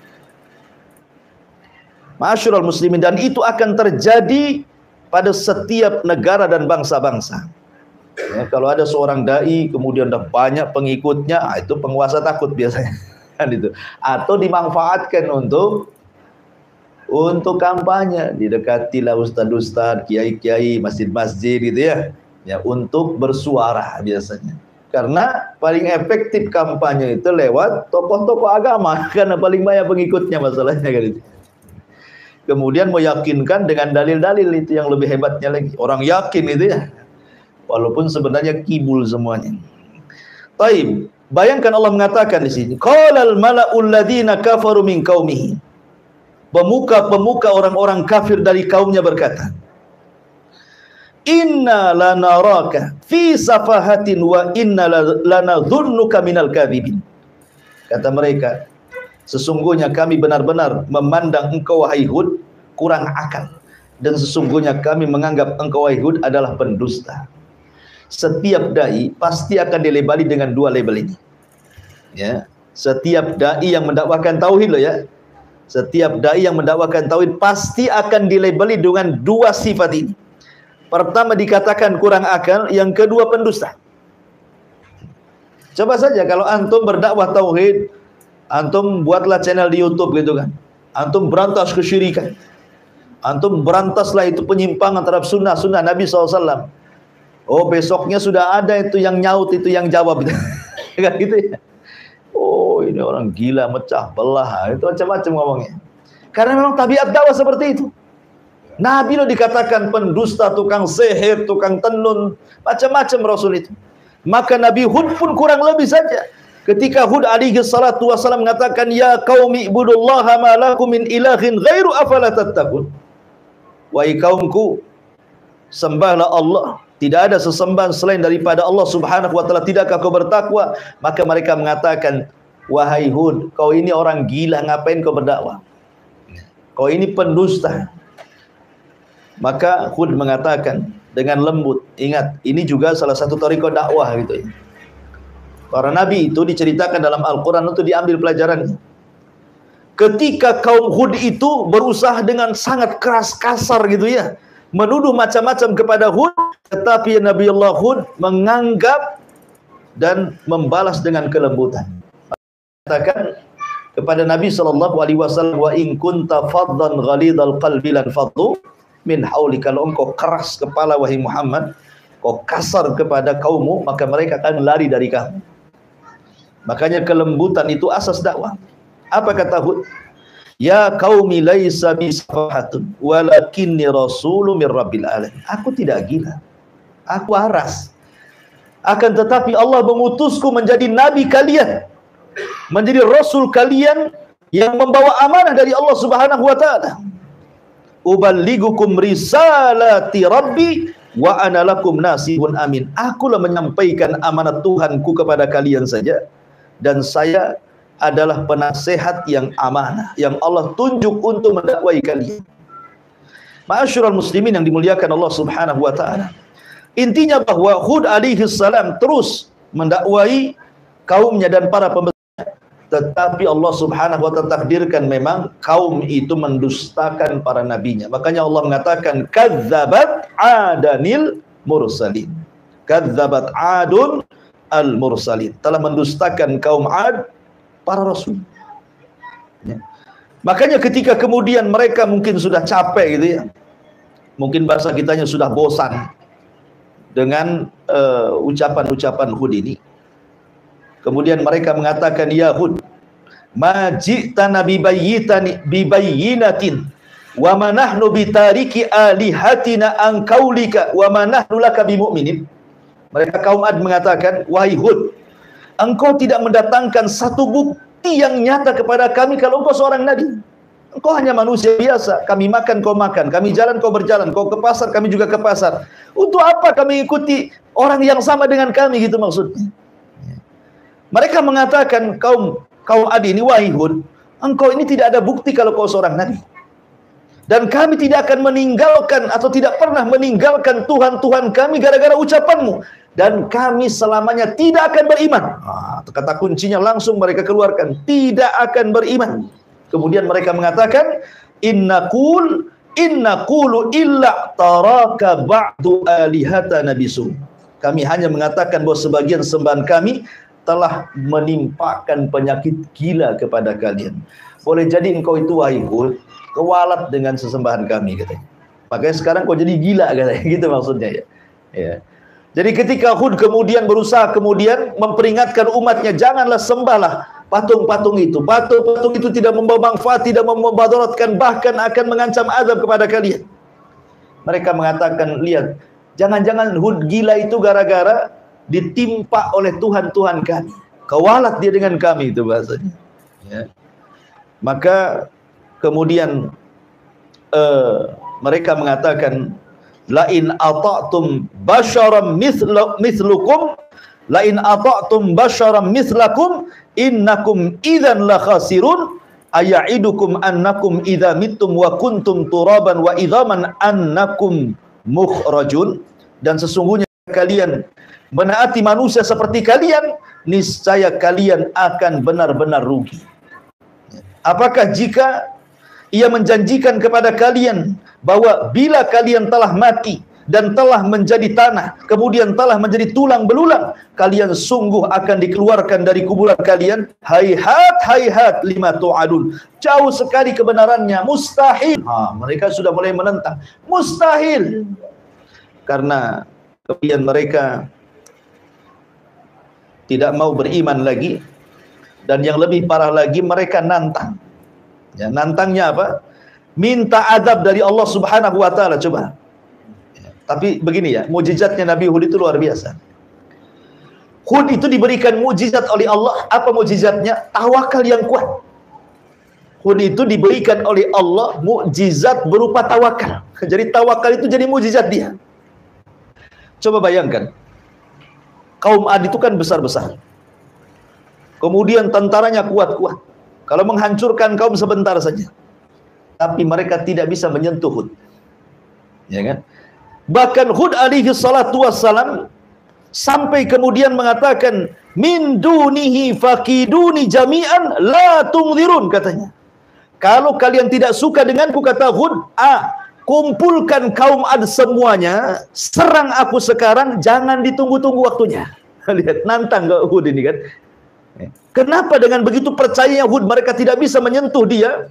Ma'asyiral muslimin, dan itu akan terjadi pada setiap negara dan bangsa-bangsa. Ya, kalau ada seorang dai kemudian dah banyak pengikutnya, itu penguasa takut biasanya. Kan itu. Atau dimanfaatkan untuk kampanye, didekatilah ustaz-ustaz, kiai-kiai, masjid-masjid gitu ya. Ya, untuk bersuara biasanya. Karena paling efektif kampanye itu lewat tokoh-tokoh agama, karena paling banyak pengikutnya masalahnya kan itu. Kemudian meyakinkan dengan dalil-dalil, itu yang lebih hebatnya lagi. Orang yakin itu ya, walaupun sebenarnya kibul semuanya. Taib, bayangkan Allah mengatakan di sini, qalal mala'ul ladzina kafaru min qaumihi. Pemuka-pemuka orang-orang kafir dari kaumnya berkata, inna lanaraka fi safahatin wa inna lanadhunnuka minal kadhibin. Kata mereka, sesungguhnya kami benar-benar memandang engkau wahai Hud kurang akal, dan sesungguhnya kami menganggap engkau wahai Hud adalah pendusta. Setiap dai pasti akan dilabeli dengan dua label ini. Ya, setiap dai yang mendakwakan tauhid loh ya. Setiap dai yang mendakwakan tauhid pasti akan dilabeli dengan dua sifat ini. Pertama dikatakan kurang akal, yang kedua pendusta. Coba saja kalau antum berdakwah tauhid, antum buatlah channel di YouTube gitu kan. Antum berantas kesyirikan. Antum berantaslah itu penyimpangan terhadap sunnah Nabi SAW. Oh, besoknya sudah ada itu yang nyaut, itu yang jawab. Kan gitu ya. Oh, ini orang gila, mecah belah. Itu macam-macam ngomongnya. Karena memang tabiat dakwah seperti itu. Nabi lo dikatakan pendusta, tukang sihir, tukang tenun, macam-macam Rasul itu. Maka Nabi Hud pun kurang lebih saja. Ketika Hud alaihi salatu wasallam mengatakan, ya qaumi ibudullaha ma lakum min ilahin ghairu afala tattaqun. Wahai kaumku, sembahlah Allah. Tidak ada sesembahan selain daripada Allah Subhanahu wa taala. Tidakkah kau bertakwa? Maka mereka mengatakan, wahai Hud, kau ini orang gila, ngapain kau berdakwah? Kau ini pendusta. Maka Hud mengatakan dengan lembut, ingat, ini juga salah satu tariqah dakwah gitu ya. Para nabi itu diceritakan dalam Al-Quran untuk diambil pelajaran. Ketika kaum Hud itu berusaha dengan sangat keras, kasar gitu ya, menuduh macam-macam kepada Hud, tetapi Nabi Allah Hud menganggap dan membalas dengan kelembutan. Katakan kepada Nabi SAW, wa in kunta faddan ghalidhal qalbi lan faddu min hauli. Kalau engkau keras kepala wahai Muhammad, kau kasar kepada kaummu, maka mereka akan lari dari kamu. Makanya kelembutan itu asas dakwah. Apa kata Hud? Ya qaumi laisa bisafahatun walakinni rasulun mir rabbil alamin. Aku tidak gila, aku waras. Akan tetapi Allah mengutusku menjadi nabi kalian, menjadi rasul kalian yang membawa amanah dari Allah Subhanahu wa taala. Uballigukum risalati rabbi wa ana lakum nasihun amin. Akulah menyampaikan amanat Tuhanku kepada kalian saja, dan saya adalah penasehat yang amanah yang Allah tunjuk untuk mendakwai kalian. Ma'asyiral muslimin yang dimuliakan Allah Subhanahu wa taala. Intinya bahwa Hud alaihi salam terus mendakwai kaumnya dan para pembesar. Tetapi Allah Subhanahu wa ta'ala takdirkan memang kaum itu mendustakan para nabinya. Makanya Allah mengatakan kadzabat adanil mursalin. Kadzabat adun al mursalin. Telah mendustakan kaum Ad para rasul. Ya. Makanya ketika kemudian mereka mungkin sudah capek gitu ya. Mungkin bahasa kitanya sudah bosan dengan ucapan-ucapan Hud ini. Kemudian mereka mengatakan, ya Hud, ma ji'tana bibayyinatin wa ma nahnu bitariki alihatina an qaulika wa ma nahnu laka bimu'minin. Mereka kaum Ad mengatakan, wahai Hud, engkau tidak mendatangkan satu bukti yang nyata kepada kami kalau engkau seorang nabi. Engkau hanya manusia biasa. Kami makan, kau makan. Kami jalan, kau berjalan. Kau ke pasar, kami juga ke pasar. Untuk apa kami ikuti orang yang sama dengan kami, gitu maksudnya. Mereka mengatakan kaum Ad ini, wahai Hud, engkau ini tidak ada bukti kalau kau seorang nabi. Dan kami tidak akan meninggalkan atau tidak pernah meninggalkan Tuhan-Tuhan kami gara-gara ucapanmu. Dan kami selamanya tidak akan beriman. Kata kuncinya langsung mereka keluarkan. Tidak akan beriman. Kemudian mereka mengatakan, innaqul inna qulu illa taraka ba'du alihatana bisu. Kami hanya mengatakan bahwa sebagian sembahan kami telah menimpakan penyakit gila kepada kalian. Boleh jadi engkau itu wahai Hud kewalat dengan sesembahan kami katanya. Makanya sekarang kau jadi gila katanya, gitu maksudnya ya. Ya. Jadi ketika Hud kemudian berusaha memperingatkan umatnya, janganlah sembahlah patung-patung itu. Patung-patung itu tidak membawa manfaat, tidak membadaratkan, bahkan akan mengancam azab kepada kalian. Mereka mengatakan, lihat, jangan-jangan Hud gila itu gara-gara ditimpa oleh Tuhan-Tuhan kami. Kewalat dia dengan kami, itu bahasanya. Ya. Maka kemudian mereka mengatakan, lain ata'tum basyaram mislukum, lain ata'tum basyaram mislakum innakum idzan la khasirun aya'idukum annakum idza mittum wa kuntum turaban wa idzaman annakum mukhrajun. Dan sesungguhnya kalian menaati manusia seperti kalian, niscaya kalian akan benar-benar rugi. Apakah jika ia menjanjikan kepada kalian bahwa bila kalian telah mati dan telah menjadi tanah, kemudian telah menjadi tulang belulang, kalian sungguh akan dikeluarkan dari kuburan kalian? Hayhat, hayhat lima tu'adun. Jauh sekali kebenarannya, mustahil. Mereka sudah mulai menentang, mustahil. Karena kemudian mereka tidak mau beriman lagi. Dan yang lebih parah lagi, mereka nantang. Ya, nantangnya apa? Minta azab dari Allah Subhanahu wa taala. Coba. Ya, tapi begini ya, mukjizatnya Nabi Hud itu luar biasa. Hud itu diberikan mukjizat oleh Allah. Apa mukjizatnya? Tawakal yang kuat. Hud itu diberikan oleh Allah mukjizat berupa tawakal. Jadi tawakal itu jadi mukjizat dia. Coba bayangkan. Kaum Ad itu kan besar-besar. Kemudian tentaranya kuat-kuat. Kalau menghancurkan kaum sebentar saja. Tapi mereka tidak bisa menyentuh Hud. Ya kan? Bahkan Hud alaihi salatu wassalam sampai kemudian mengatakan, min dunihi fakiduni jami'an la tungzirun, katanya. Kalau kalian tidak suka denganku, kata Hud, kumpulkan kaum Ad semuanya, serang aku sekarang, jangan ditunggu-tunggu waktunya. Lihat, nantang ke Hud ini kan. Kenapa dengan begitu percayanya Hud mereka tidak bisa menyentuh dia?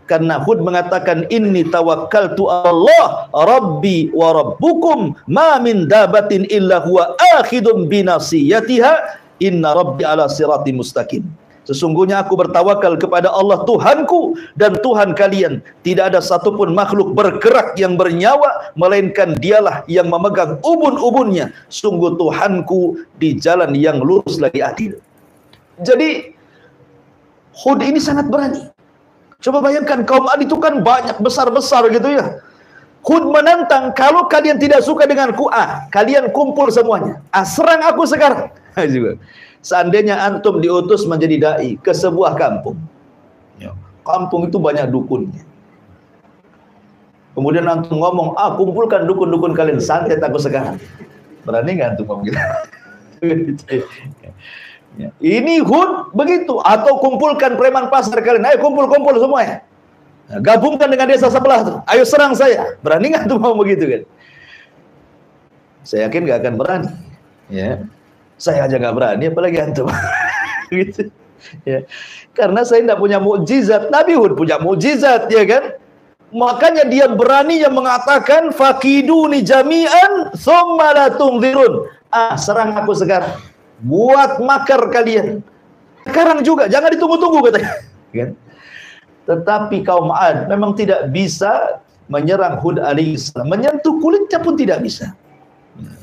Karena Hud mengatakan, inni tawakkaltu Allah rabbi wa rabbukum ma min dabatin illa huwa akhidun binasiyatiha inna rabbi ala sirati mustaqim. Sesungguhnya aku bertawakal kepada Allah Tuhanku dan Tuhan kalian. Tidak ada satupun makhluk bergerak yang bernyawa, melainkan dialah yang memegang ubun-ubunnya. Sungguh Tuhanku di jalan yang lurus lagi adil. Jadi Hud ini sangat berani. Coba bayangkan, kaum Ad itu kan banyak, besar-besar gitu ya. Hud menantang, kalau kalian tidak suka denganku, kalian kumpul semuanya. Serang aku sekarang. Seandainya antum diutus menjadi dai ke sebuah kampung. Kampung itu banyak dukunnya. Kemudian antum ngomong, kumpulkan dukun-dukun kalian, santet aku sekarang. Berani nggak antum ngomong gitu? Ya. Ini Hud begitu. Atau kumpulkan preman pasar kalian, ayo kumpul-kumpul semuanya. Nah, gabungkan dengan desa sebelah tuh, ayo serang saya. Berani nggak tuh mau begitu kan? Saya yakin nggak akan berani. Ya, saya aja nggak berani, apalagi antum. Gitu. Ya. Karena saya tidak punya mukjizat. Nabi Hud punya mukjizat, ya kan? Makanya dia berani yang mengatakan, fakiduni jami'an tsumma la tungzirun. Serang aku sekarang. Buat makar kalian sekarang juga, jangan ditunggu-tunggu, katanya kan? Tetapi kaum Ad memang tidak bisa menyerang Hud alaihissalam, menyentuh kulitnya pun tidak bisa.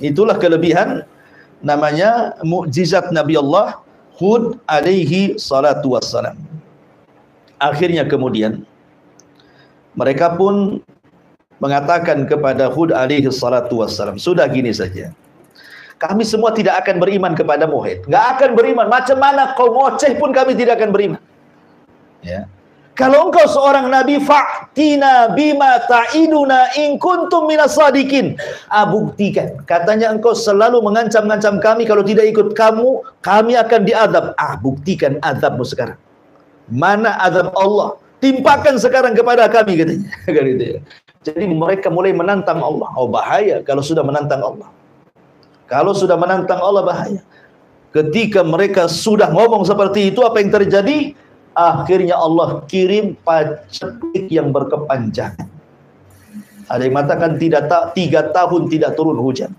Itulah kelebihan namanya mukjizat Nabi Allah Hud alaihi salatu wassalam. Akhirnya kemudian mereka pun mengatakan kepada Hud alaihi salatu wassalam, sudah gini saja, kami semua tidak akan beriman kepada Muhammad. Nggak akan beriman. Macam mana kau ngoceh pun kami tidak akan beriman. Ya. Kalau engkau seorang nabi, fa'tina bima ta'iduna in kuntum minas sadiqin. Buktikan. Katanya engkau selalu mengancam-ngancam kami, kalau tidak ikut kamu, kami akan diazab. Buktikan azabmu sekarang. Mana azab Allah? Timpakan sekarang kepada kami, katanya. Kan itu ya. Jadi mereka mulai menantang Allah. Oh bahaya kalau sudah menantang Allah. Kalau sudah menantang Allah bahaya. Ketika mereka sudah ngomong seperti itu, apa yang terjadi? Akhirnya Allah kirim paceklik yang berkepanjangan. Ada yang mengatakan 3 tahun tidak turun hujan,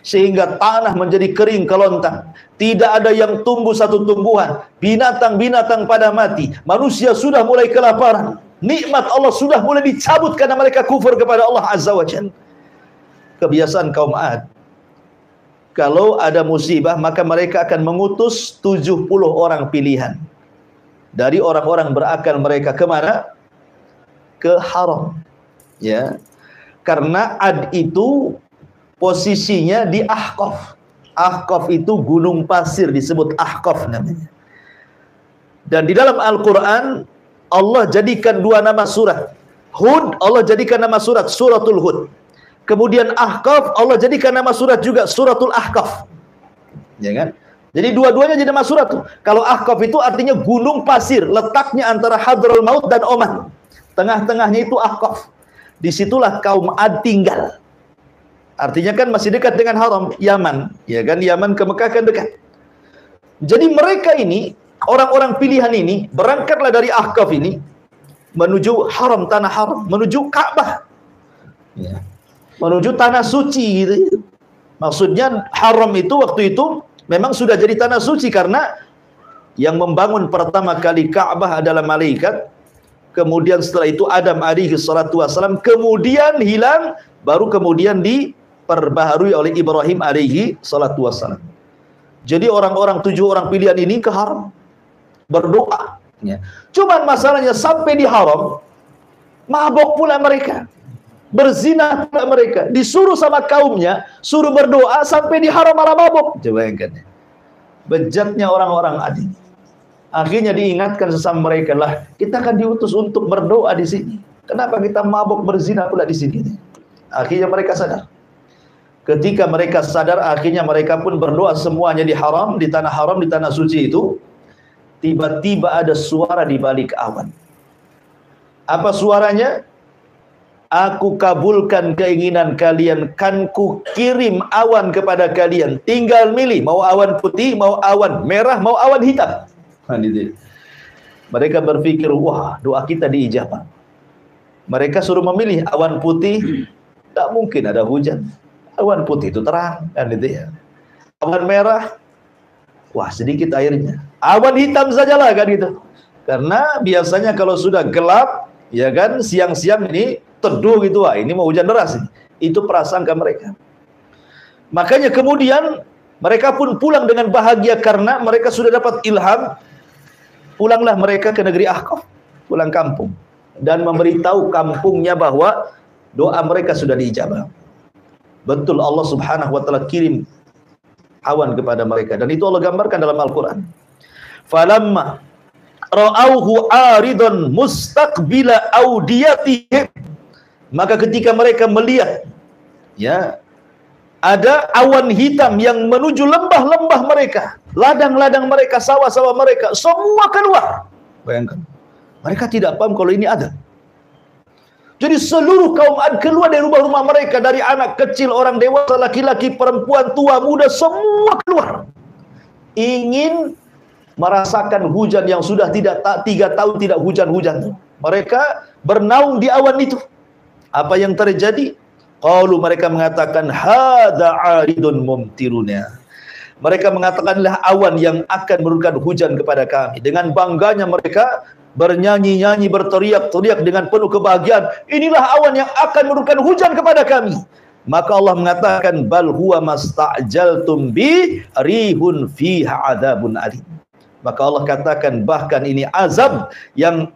sehingga tanah menjadi kering kelontang. Tidak ada yang tumbuh satu tumbuhan. Binatang-binatang pada mati. Manusia sudah mulai kelaparan. Nikmat Allah sudah mulai dicabut karena mereka kufur kepada Allah Azza wa Jalla. Kebiasaan kaum Ad, kalau ada musibah maka mereka akan mengutus 70 orang pilihan dari orang-orang berakal mereka. Kemana? Ke haram. Ya, karena Ad itu posisinya di Ahqaf. Ahqaf itu gunung pasir, disebut Ahqaf namanya. Dan di dalam Al-Quran Allah jadikan 2 nama surat. Hud Allah jadikan nama surat, suratul Hud. Kemudian Ahqaf Allah jadikan nama surat juga, suratul Ahqaf. Ya kan? Jadi dua-duanya jadi nama surat tuh. Kalau Ahqaf itu artinya gunung pasir, letaknya antara Hadraul Maut dan Oman. Tengah-tengahnya itu Ahqaf. Disitulah kaum Ad tinggal. Artinya kan masih dekat dengan haram, Yaman. Ya kan, Yaman ke Mekah kan dekat. Jadi mereka ini, orang-orang pilihan ini, berangkatlah dari Ahqaf ini, menuju haram, tanah haram, menuju Ka'bah. Ya. Menuju tanah suci gitu. Maksudnya haram itu waktu itu memang sudah jadi tanah suci, karena yang membangun pertama kali Ka'bah adalah malaikat. Kemudian setelah itu Adam alaihi salatu wassalam, kemudian hilang, baru kemudian diperbaharui oleh Ibrahim alaihi salatu wassalam. Jadi orang-orang 7 orang pilihan ini ke haram, berdoa. Ya. Cuman masalahnya sampai di haram, mabok pula mereka, berzina pula mereka, disuruh sama kaumnya, suruh berdoa, sampai di haram malah mabok. Coba bayangkan, bejatnya orang-orang Adi. Akhirnya diingatkan sesama mereka, lah kita akan diutus untuk berdoa di sini. Kenapa kita mabok berzina pula di sini? Akhirnya mereka sadar. Ketika mereka sadar, akhirnya mereka pun berdoa semuanya di haram, di tanah haram, di tanah suci itu. Tiba-tiba ada suara di balik awan. Apa suaranya? Aku kabulkan keinginan kalian, kan ku kirim awan kepada kalian. Tinggal milih, mau awan putih, mau awan merah, mau awan hitam. Mereka berpikir, wah doa kita diijabah. Mereka suruh memilih awan putih, tak mungkin ada hujan. Awan putih itu terang, kan gitu ya. Awan merah, wah sedikit airnya. Awan hitam sajalah, kan gitu. Karena biasanya kalau sudah gelap, ya kan, siang-siang ini teduh gitu, wah ini mau hujan deras. Itu prasangka mereka. Makanya kemudian mereka pun pulang dengan bahagia karena mereka sudah dapat ilham. Pulanglah mereka ke negeri Ahqaf, pulang kampung, dan memberitahu kampungnya bahwa doa mereka sudah diijabah. Betul, Allah subhanahu wa ta'ala kirim awan kepada mereka, dan itu Allah gambarkan dalam Al-Quran. Falamma ra'auhu aridun mustaqbila audiyatihim, maka ketika mereka melihat, ya, ada awan hitam yang menuju lembah-lembah mereka, ladang-ladang mereka, sawah-sawah mereka, semua keluar. Bayangkan, mereka tidak paham kalau ini ada. Jadi seluruh kaum Ad keluar dari rumah-rumah mereka, dari anak kecil, orang dewasa, laki-laki, perempuan, tua, muda, semua keluar. Ingin merasakan hujan yang sudah 3 tahun tidak hujan-hujan. Mereka bernaung di awan itu. Apa yang terjadi? Qalu, mereka mengatakan, hadza 'aridun mumtiruna. Mereka mengatakanlah awan yang akan menurunkan hujan kepada kami. Dengan bangganya mereka bernyanyi-nyanyi, berteriak-teriak dengan penuh kebahagiaan. Inilah awan yang akan menurunkan hujan kepada kami. Maka Allah mengatakan, bal huwa masta'jaltum bi rihun fiha adzabun alim. Maka Allah katakan, bahkan ini azab yang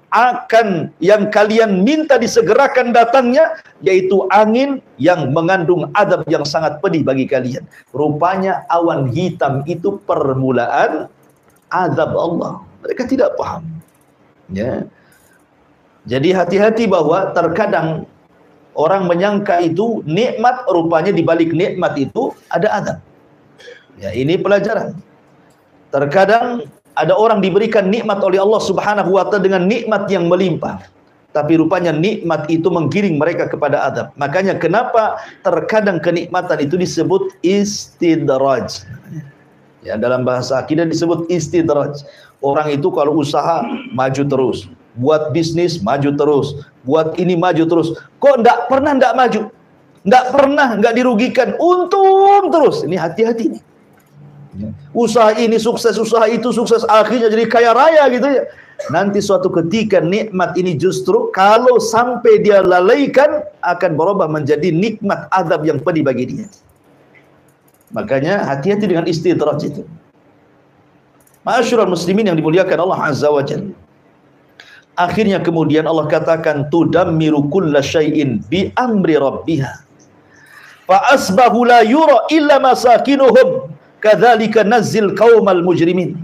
kalian minta disegerakan datangnya, yaitu angin yang mengandung azab yang sangat pedih bagi kalian. Rupanya awan hitam itu permulaan azab Allah. Mereka tidak paham. Ya. Jadi hati-hati bahwa terkadang orang menyangka itu nikmat, rupanya di balik nikmat itu ada azab. Ya, ini pelajaran. Terkadang ada orang diberikan nikmat oleh Allah Subhanahu wa ta'ala dengan nikmat yang melimpah. tapi rupanya nikmat itu menggiring mereka kepada adab. Makanya kenapa terkadang kenikmatan itu disebut istidraj. Ya, dalam bahasa akidah disebut istidraj. Orang itu kalau usaha maju terus, buat bisnis maju terus, buat ini maju terus. Kok enggak pernah enggak maju? Enggak pernah enggak dirugikan, untung terus. Ini hati-hati nih. Usaha ini sukses, usaha itu sukses, akhirnya jadi kaya raya gitu ya. Nanti suatu ketika nikmat ini justru kalau sampai dia lalaikan akan berubah menjadi nikmat azab yang pedih bagi dia. Makanya hati-hati dengan istidraj itu. Ma'asyiral muslimin yang dimuliakan Allah Azza wa Jalla. Akhirnya kemudian Allah katakan tudammiru kulla syai'in bi amri rabbiha. Fa asbahu la yura illa masakinuhum kadzalika nazzil qaumal mujrimin.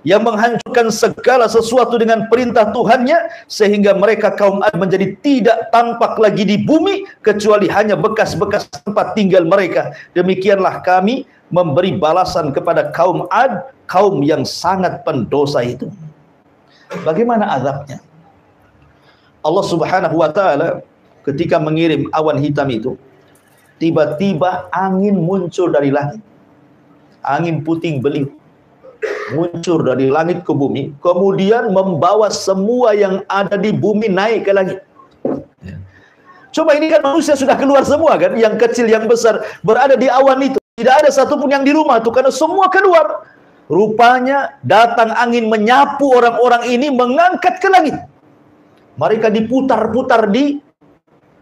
Yang menghancurkan segala sesuatu dengan perintah Tuhannya sehingga mereka kaum Ad menjadi tidak tampak lagi di bumi kecuali hanya bekas-bekas tempat tinggal mereka. Demikianlah kami memberi balasan kepada kaum Ad, kaum yang sangat pendosa itu. Bagaimana azabnya? Allah Subhanahu wa taala ketika mengirim awan hitam itu, tiba-tiba angin muncul dari langit. Angin puting beliung muncul dari langit ke bumi, kemudian membawa semua yang ada di bumi naik ke langit. Coba ini kan manusia sudah keluar semua kan, yang kecil yang besar berada di awan itu. Tidak ada satupun yang di rumah tuh karena semua keluar. Rupanya datang angin menyapu orang-orang ini, mengangkat ke langit. Mereka diputar-putar di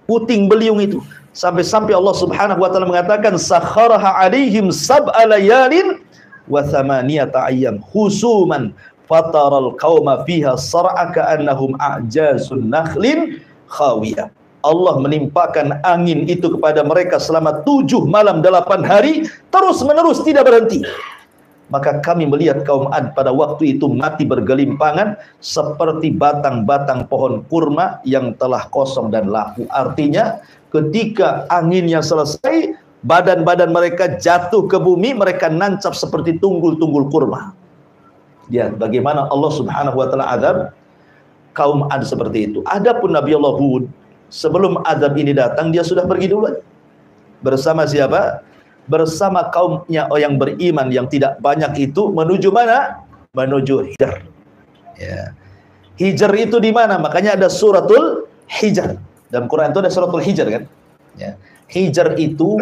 puting beliung itu. Sampai-sampai Allah Subhanahu wa taala mengatakan sakharaha alaihim sab'a layalin wa thamaniyata ayyam husuman fataral qauma fiha sar'a ka'annahum a'jazun nakhlin khawiyah. Allah menimpakan angin itu kepada mereka selama 7 malam 8 hari terus menerus tidak berhenti. Maka kami melihat kaum Ad pada waktu itu mati bergelimpangan seperti batang-batang pohon kurma yang telah kosong dan laku. Artinya ketika anginnya selesai, badan-badan mereka jatuh ke bumi, mereka nancap seperti tunggul-tunggul kurma. Lihat bagaimana Allah Subhanahu wa taala azab kaum Ad seperti itu. Adapun Nabi Allah Hud, sebelum azab ini datang dia sudah pergi duluan. Bersama siapa? Bersama kaumnya yang beriman yang tidak banyak itu menuju mana? Menuju Hijr. Ya. Hijr itu di mana? Makanya ada suratul Hijr. Dalam Quran itu ada suratul Hijr kan? Ya. Hijr itu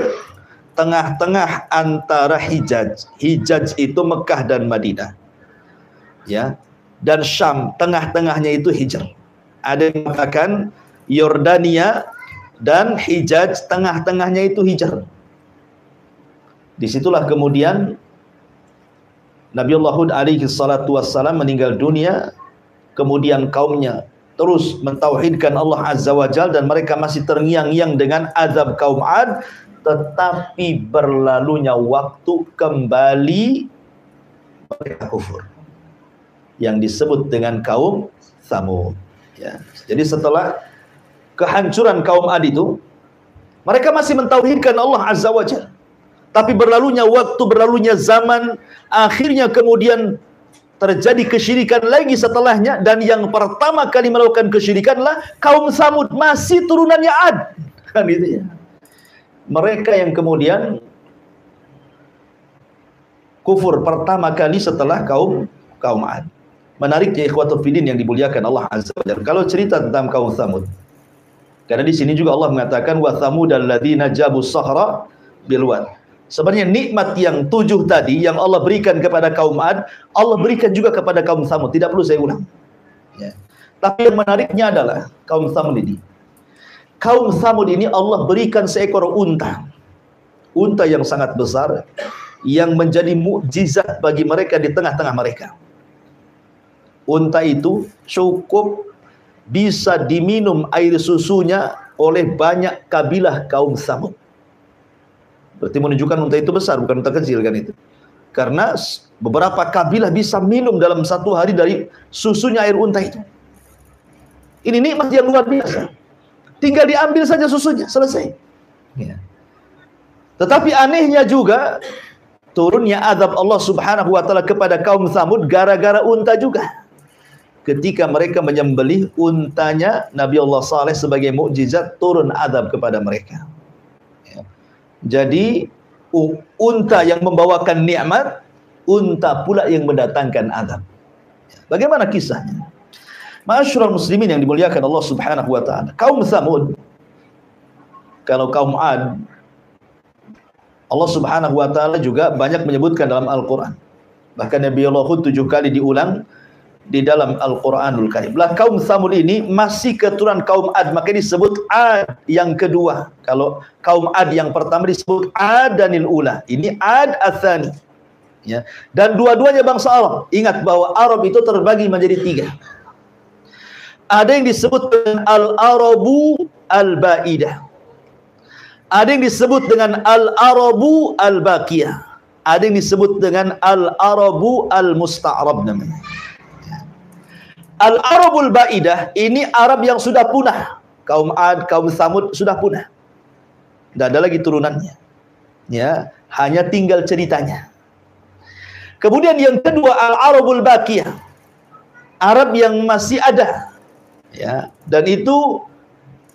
tengah-tengah antara Hijaz. Hijaz itu Mekah dan Madinah. Ya. Dan Syam, tengah-tengahnya itu Hijr. Ada yang mengatakan Yordania dan Hijaz, tengah-tengahnya itu Hijr. Disitulah kemudian Nabi Allah Hud alaihi salatu wassalam meninggal dunia. Kemudian kaumnya terus mentauhidkan Allah Azza wa Jalla dan mereka masih terngiang-ngiang dengan azab kaum Ad. Tetapi berlalunya waktu kembali mereka kufur, yang disebut dengan kaum Tsamud. Ya. Jadi setelah kehancuran kaum Ad itu, mereka masih mentauhidkan Allah Azza wa Jalla. Tapi berlalunya waktu, berlalunya zaman, akhirnya kemudian terjadi kesyirikan lagi setelahnya. Dan yang pertama kali melakukan kesyirikanlah kaum Tsamud, masih turunannya Ad. Kan gitu ya. Mereka yang kemudian kufur pertama kali setelah kaum Ad. Menariknya ikhwatul fillah yang dimuliakan Allah Azza wa Jalla. Kalau cerita tentang kaum Tsamud, karena di sini juga Allah mengatakan wa tsamud alladzina jabu sahra bilwad. Sebenarnya nikmat yang 7 tadi yang Allah berikan kepada kaum Ad, Allah berikan juga kepada kaum Tsamud. Tidak perlu saya ulang. Ya. Tapi yang menariknya adalah kaum Tsamud ini. Kaum Tsamud ini Allah berikan seekor unta. Unta yang sangat besar, yang menjadi mukjizat bagi mereka di tengah-tengah mereka. Unta itu cukup bisa diminum air susunya oleh banyak kabilah kaum Tsamud. Berarti menunjukkan unta itu besar, bukan unta kecil kan itu. Karena beberapa kabilah bisa minum dalam 1 hari dari susunya air unta itu. Ini nikmat yang luar biasa. Tinggal diambil saja susunya, selesai. Ya. Tetapi anehnya juga turunnya azab Allah Subhanahu wa taala kepada kaum Tsamud gara-gara unta juga. ketika mereka menyembelih untanya Nabi Allah Saleh sebagai mukjizat, turun azab kepada mereka. Ya. Jadi unta yang membawakan nikmat, unta pula yang mendatangkan azab. Bagaimana kisahnya? Ma'asyiral muslimin yang dimuliakan Allah Subhanahu wa taala. Kaum Tsamud, kalau kaum Ad, Allah Subhanahu wa taala juga banyak menyebutkan dalam Al-Qur'an. Bahkan Nabi Allah Hud 7 kali diulang di dalam Al-Qur'anul Karim. Lah kaum Tsamud ini masih keturunan kaum Ad, maka disebut Ad yang kedua. Kalau kaum Ad yang pertama disebut Adanil Ula. Ini Ad Ats-Tsani. Ya. Dan dua-duanya bangsa Arab. Ingat bahwa Arab itu terbagi menjadi 3. Ada yang disebut dengan Al-Arabu Al-Ba'idah. Ada yang disebut dengan Al-Arabu Al-Baqiyah. Ada yang disebut dengan Al-Arabu Al-Musta'rab namanya. Al-Arabul Ba'idah ini Arab yang sudah punah. Kaum Ad, kaum Tsamud sudah punah. Tidak ada lagi turunannya. Ya, hanya tinggal ceritanya. Kemudian yang kedua Al-Arabul Baqiyah. Arab yang masih ada. Ya, dan itu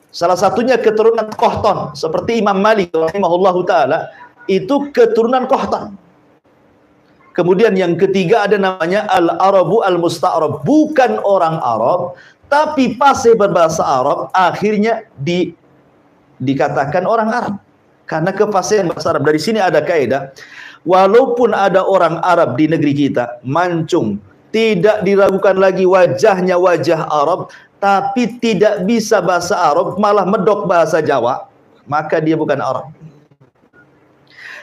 salah satunya keturunan Qahtan, seperti Imam Malik rahimahullahu taala itu keturunan Qahtan. Kemudian yang ketiga ada namanya Al-Arabu Al-Musta'rab, bukan orang Arab tapi fasih berbahasa Arab, akhirnya dikatakan orang Arab karena kefasihan bahasa Arab. Dari sini ada kaidah, walaupun ada orang Arab di negeri kita, mancung, tidak diragukan lagi wajahnya wajah Arab, tapi tidak bisa bahasa Arab, malah medok bahasa Jawa, maka dia bukan Arab.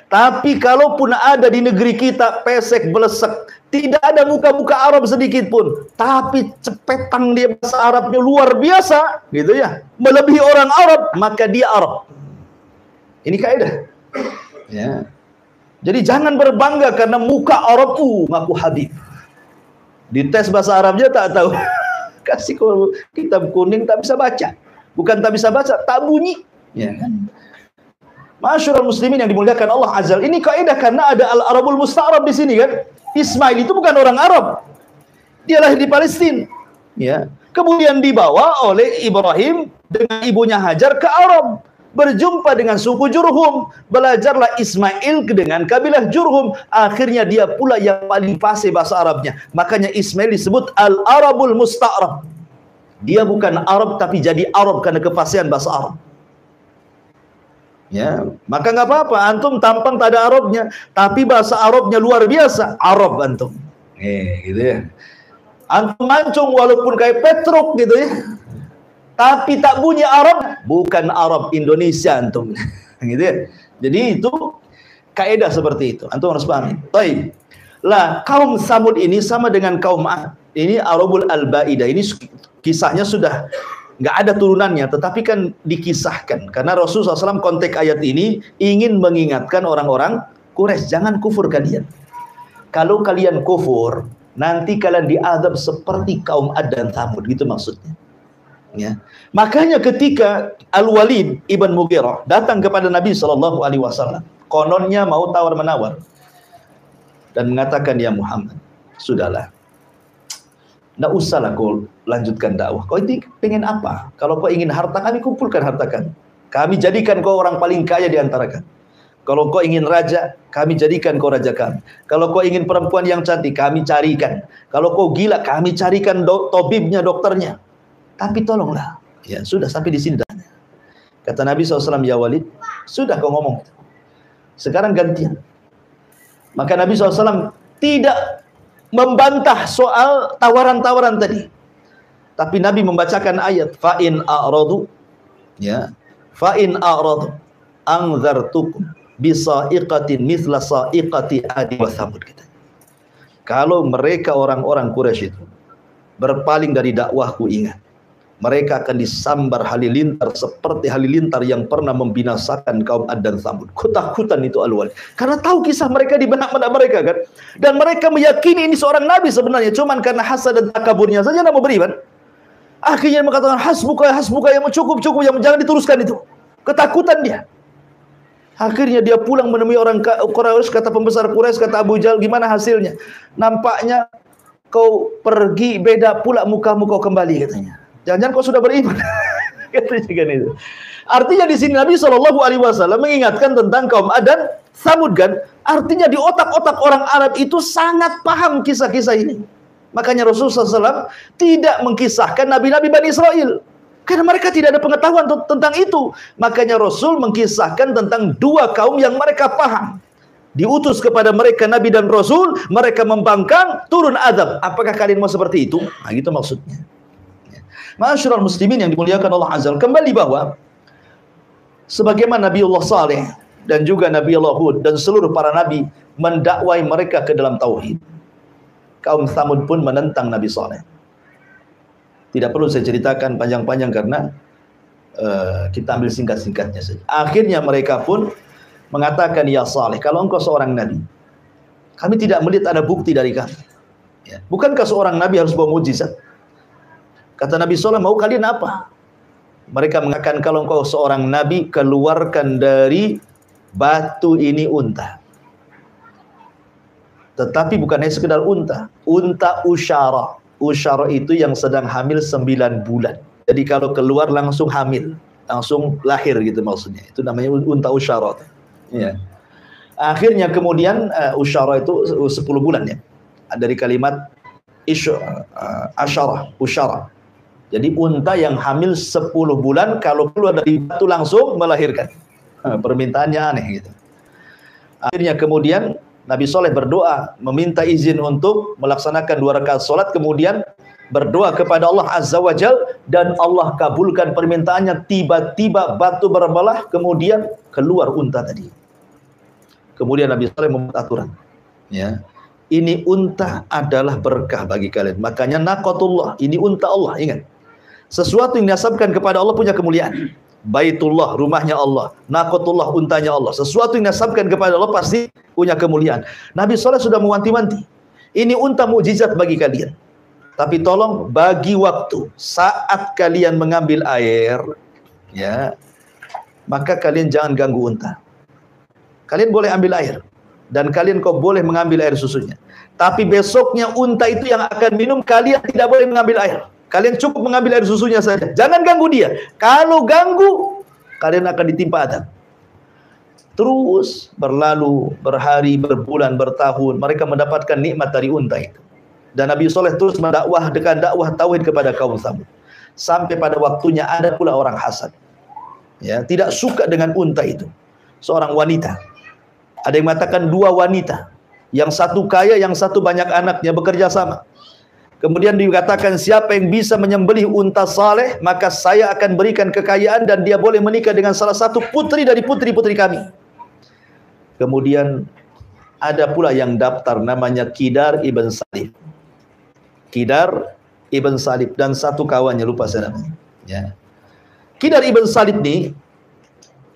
Tapi kalaupun ada di negeri kita pesek belesek, tidak ada muka-muka Arab sedikit pun, tapi cepetang dia bahasa Arabnya luar biasa, gitu ya, melebihi orang Arab, maka dia Arab. Ini kaidah. Ya. Jadi jangan berbangga karena muka Arab ngaku Habib. Dites bahasa Arabnya tak tahu. Kasih kitab kuning tak bisa baca. Bukan tak bisa baca, tak bunyi. Ya kan? Ma'asyiral muslimin yang dimuliakan Allah Azza. Ini kaidah karena ada Al-Arabul Musta'rab di sini kan. Ismail itu bukan orang Arab. Dia lahir di Palestina. Ya. Kemudian dibawa oleh Ibrahim dengan ibunya Hajar ke Arab. Berjumpa dengan suku Jurhum, belajarlah Ismail dengan kabilah Jurhum, akhirnya dia pula yang paling fasih bahasa Arabnya. Makanya Ismail disebut Al-Arabul Musta'rab. Dia bukan Arab tapi jadi Arab karena kefasihan bahasa Arab. Ya, maka nggak apa-apa antum tampang tak ada Arabnya, tapi bahasa Arabnya luar biasa, Arab antum. Gitu ya. Antum mancung walaupun kayak Petruk gitu ya. Tapi tak bunyi Arab, bukan Arab Indonesia antum. Gitu ya. Jadi itu kaidah seperti itu. Antum harus pahami. Baik. Lah, kaum Tsamud ini sama dengan kaum Ad. Ini Arabul Al-Ba'idah. Ini kisahnya sudah nggak ada turunannya, tetapi kan dikisahkan. Karena Rasulullah SAW konteks ayat ini ingin mengingatkan orang-orang Quraisy, jangan kufur kalian. Kalau kalian kufur, nanti kalian diazab seperti kaum Ad dan Tsamud. Gitu maksudnya. Ya. Makanya ketika Al-Walid ibn Mughirah datang kepada Nabi SAW, kononnya mau tawar-menawar dan mengatakan, ya Muhammad, sudahlah, nggak usahlah kau lanjutkan dakwah. Kau ini pengen apa? Kalau kau ingin harta, kami kumpulkan harta kami. Kami jadikan kau orang paling kaya di antara kami. Kalau kau ingin raja, kami jadikan kau raja kami. Kalau kau ingin perempuan yang cantik, kami carikan. Kalau kau gila, kami carikan tabibnya, dokternya. Tapi tolonglah, ya sudah sampai di sini dah. Kata Nabi SAW, ya Walid, sudah kau ngomong. Sekarang gantian. Maka Nabi SAW tidak membantah soal tawaran-tawaran tadi. Tapi Nabi membacakan ayat, fa'in a'radu, ya, fa'in a'radu, anzartukum bisa'iqatin mithla sa'iqati adi wa thamud. Kalau mereka orang-orang Quraisy itu berpaling dari dakwahku, ingat, mereka akan disambar halilintar seperti halilintar yang pernah membinasakan kaum Ad dan Tsamud. Ketakutan itu Al-Walid. Karena tahu kisah mereka di benak-benak mereka kan. Dan mereka meyakini ini seorang nabi sebenarnya. Cuman karena hasad dan takaburnya saja tidak mau beriman. Akhirnya mengatakan hasbuka yang cukup, yang jangan diteruskan itu. Ketakutan dia. Akhirnya dia pulang menemui orang Quraisy, kata pembesar Quraisy, kata Abu Jahal, gimana hasilnya? Nampaknya kau pergi beda pula mukamu kau kembali katanya. Jangan-jangan kau sudah beriman. Katanya kan itu. Artinya di sini Nabi SAW mengingatkan tentang kaum Ad dan Samud kan. Artinya di otak-otak orang Arab itu sangat paham kisah-kisah ini. Makanya Rasulullah SAW tidak mengkisahkan Nabi-Nabi Bani Israel. Karena mereka tidak ada pengetahuan tentang itu. Makanya Rasul mengkisahkan tentang dua kaum yang mereka paham. Diutus kepada mereka Nabi dan Rasul, mereka membangkang, turun azab. Apakah kalian mau seperti itu? Nah, gitu maksudnya. Ma'asyiral muslimin yang dimuliakan Allah Azza wa Jalla, kembali bahwa sebagaimana Nabiullah Saleh dan juga Nabiullah Hud dan seluruh para nabi mendakwai mereka ke dalam tauhid, kaum Tsamud pun menentang Nabi Saleh. Tidak perlu saya ceritakan panjang-panjang karena kita ambil singkat-singkatnya saja. Akhirnya mereka pun mengatakan, ya Saleh, kalau engkau seorang nabi, kami tidak melihat ada bukti dari kamu. Ya. Bukankah seorang nabi harus bawa mujizat? Kata Nabi Saleh, mau kalian apa? Mereka mengatakan, kalau engkau seorang nabi, keluarkan dari batu ini unta. Tetapi bukan hanya sekedar unta. Unta usyara. Usyara itu yang sedang hamil 9 bulan. Jadi kalau keluar langsung hamil, langsung lahir gitu maksudnya. Itu namanya unta usyara. Ya. Akhirnya kemudian usyara itu 10 bulan ya. Dari kalimat asyara, usyara. Jadi unta yang hamil 10 bulan kalau keluar dari batu langsung melahirkan. Permintaannya aneh gitu. Akhirnya kemudian Nabi Saleh berdoa meminta izin untuk melaksanakan 2 rakaat salat, kemudian berdoa kepada Allah Azza wa Jal dan Allah kabulkan permintaannya. Tiba-tiba batu berbelah, kemudian keluar unta tadi. Kemudian Nabi Saleh membuat aturan. Ya. Ini unta adalah berkah bagi kalian. Makanya naqatullah, ini unta Allah, ingat. Sesuatu yang dinasabkan kepada Allah punya kemuliaan. Baitullah, rumahnya Allah. Naqatullah, untanya Allah. Sesuatu yang dinasabkan kepada Allah pasti punya kemuliaan. Nabi Saleh sudah mewanti-wanti. Ini unta mukjizat bagi kalian. Tapi tolong bagi waktu. Saat kalian mengambil air, ya, maka kalian jangan ganggu unta. Kalian boleh ambil air. Dan kalian kau boleh mengambil air susunya. Tapi besoknya unta itu yang akan minum, kalian tidak boleh mengambil air. Kalian cukup mengambil air susunya saja. Jangan ganggu dia. Kalau ganggu, kalian akan ditimpa adab. Terus berlalu, berhari, berbulan, bertahun, mereka mendapatkan nikmat dari unta itu. Dan Nabi Saleh terus mendakwahkan dakwah tauhid kepada kaum Tsamud. Sampai pada waktunya ada pula orang hasad. Ya, tidak suka dengan unta itu. Seorang wanita. Ada yang mengatakan 2 wanita. Yang satu kaya, yang satu banyak anaknya, bekerja sama. Kemudian dikatakan, siapa yang bisa menyembelih unta Saleh, maka saya akan berikan kekayaan dan dia boleh menikah dengan salah satu putri dari putri-putri kami. Kemudian ada pula yang daftar namanya Qidar ibn Salib. Qidar ibn Salib dan satu kawannya, lupa saya namanya. Ya. Qidar ibn Salib ini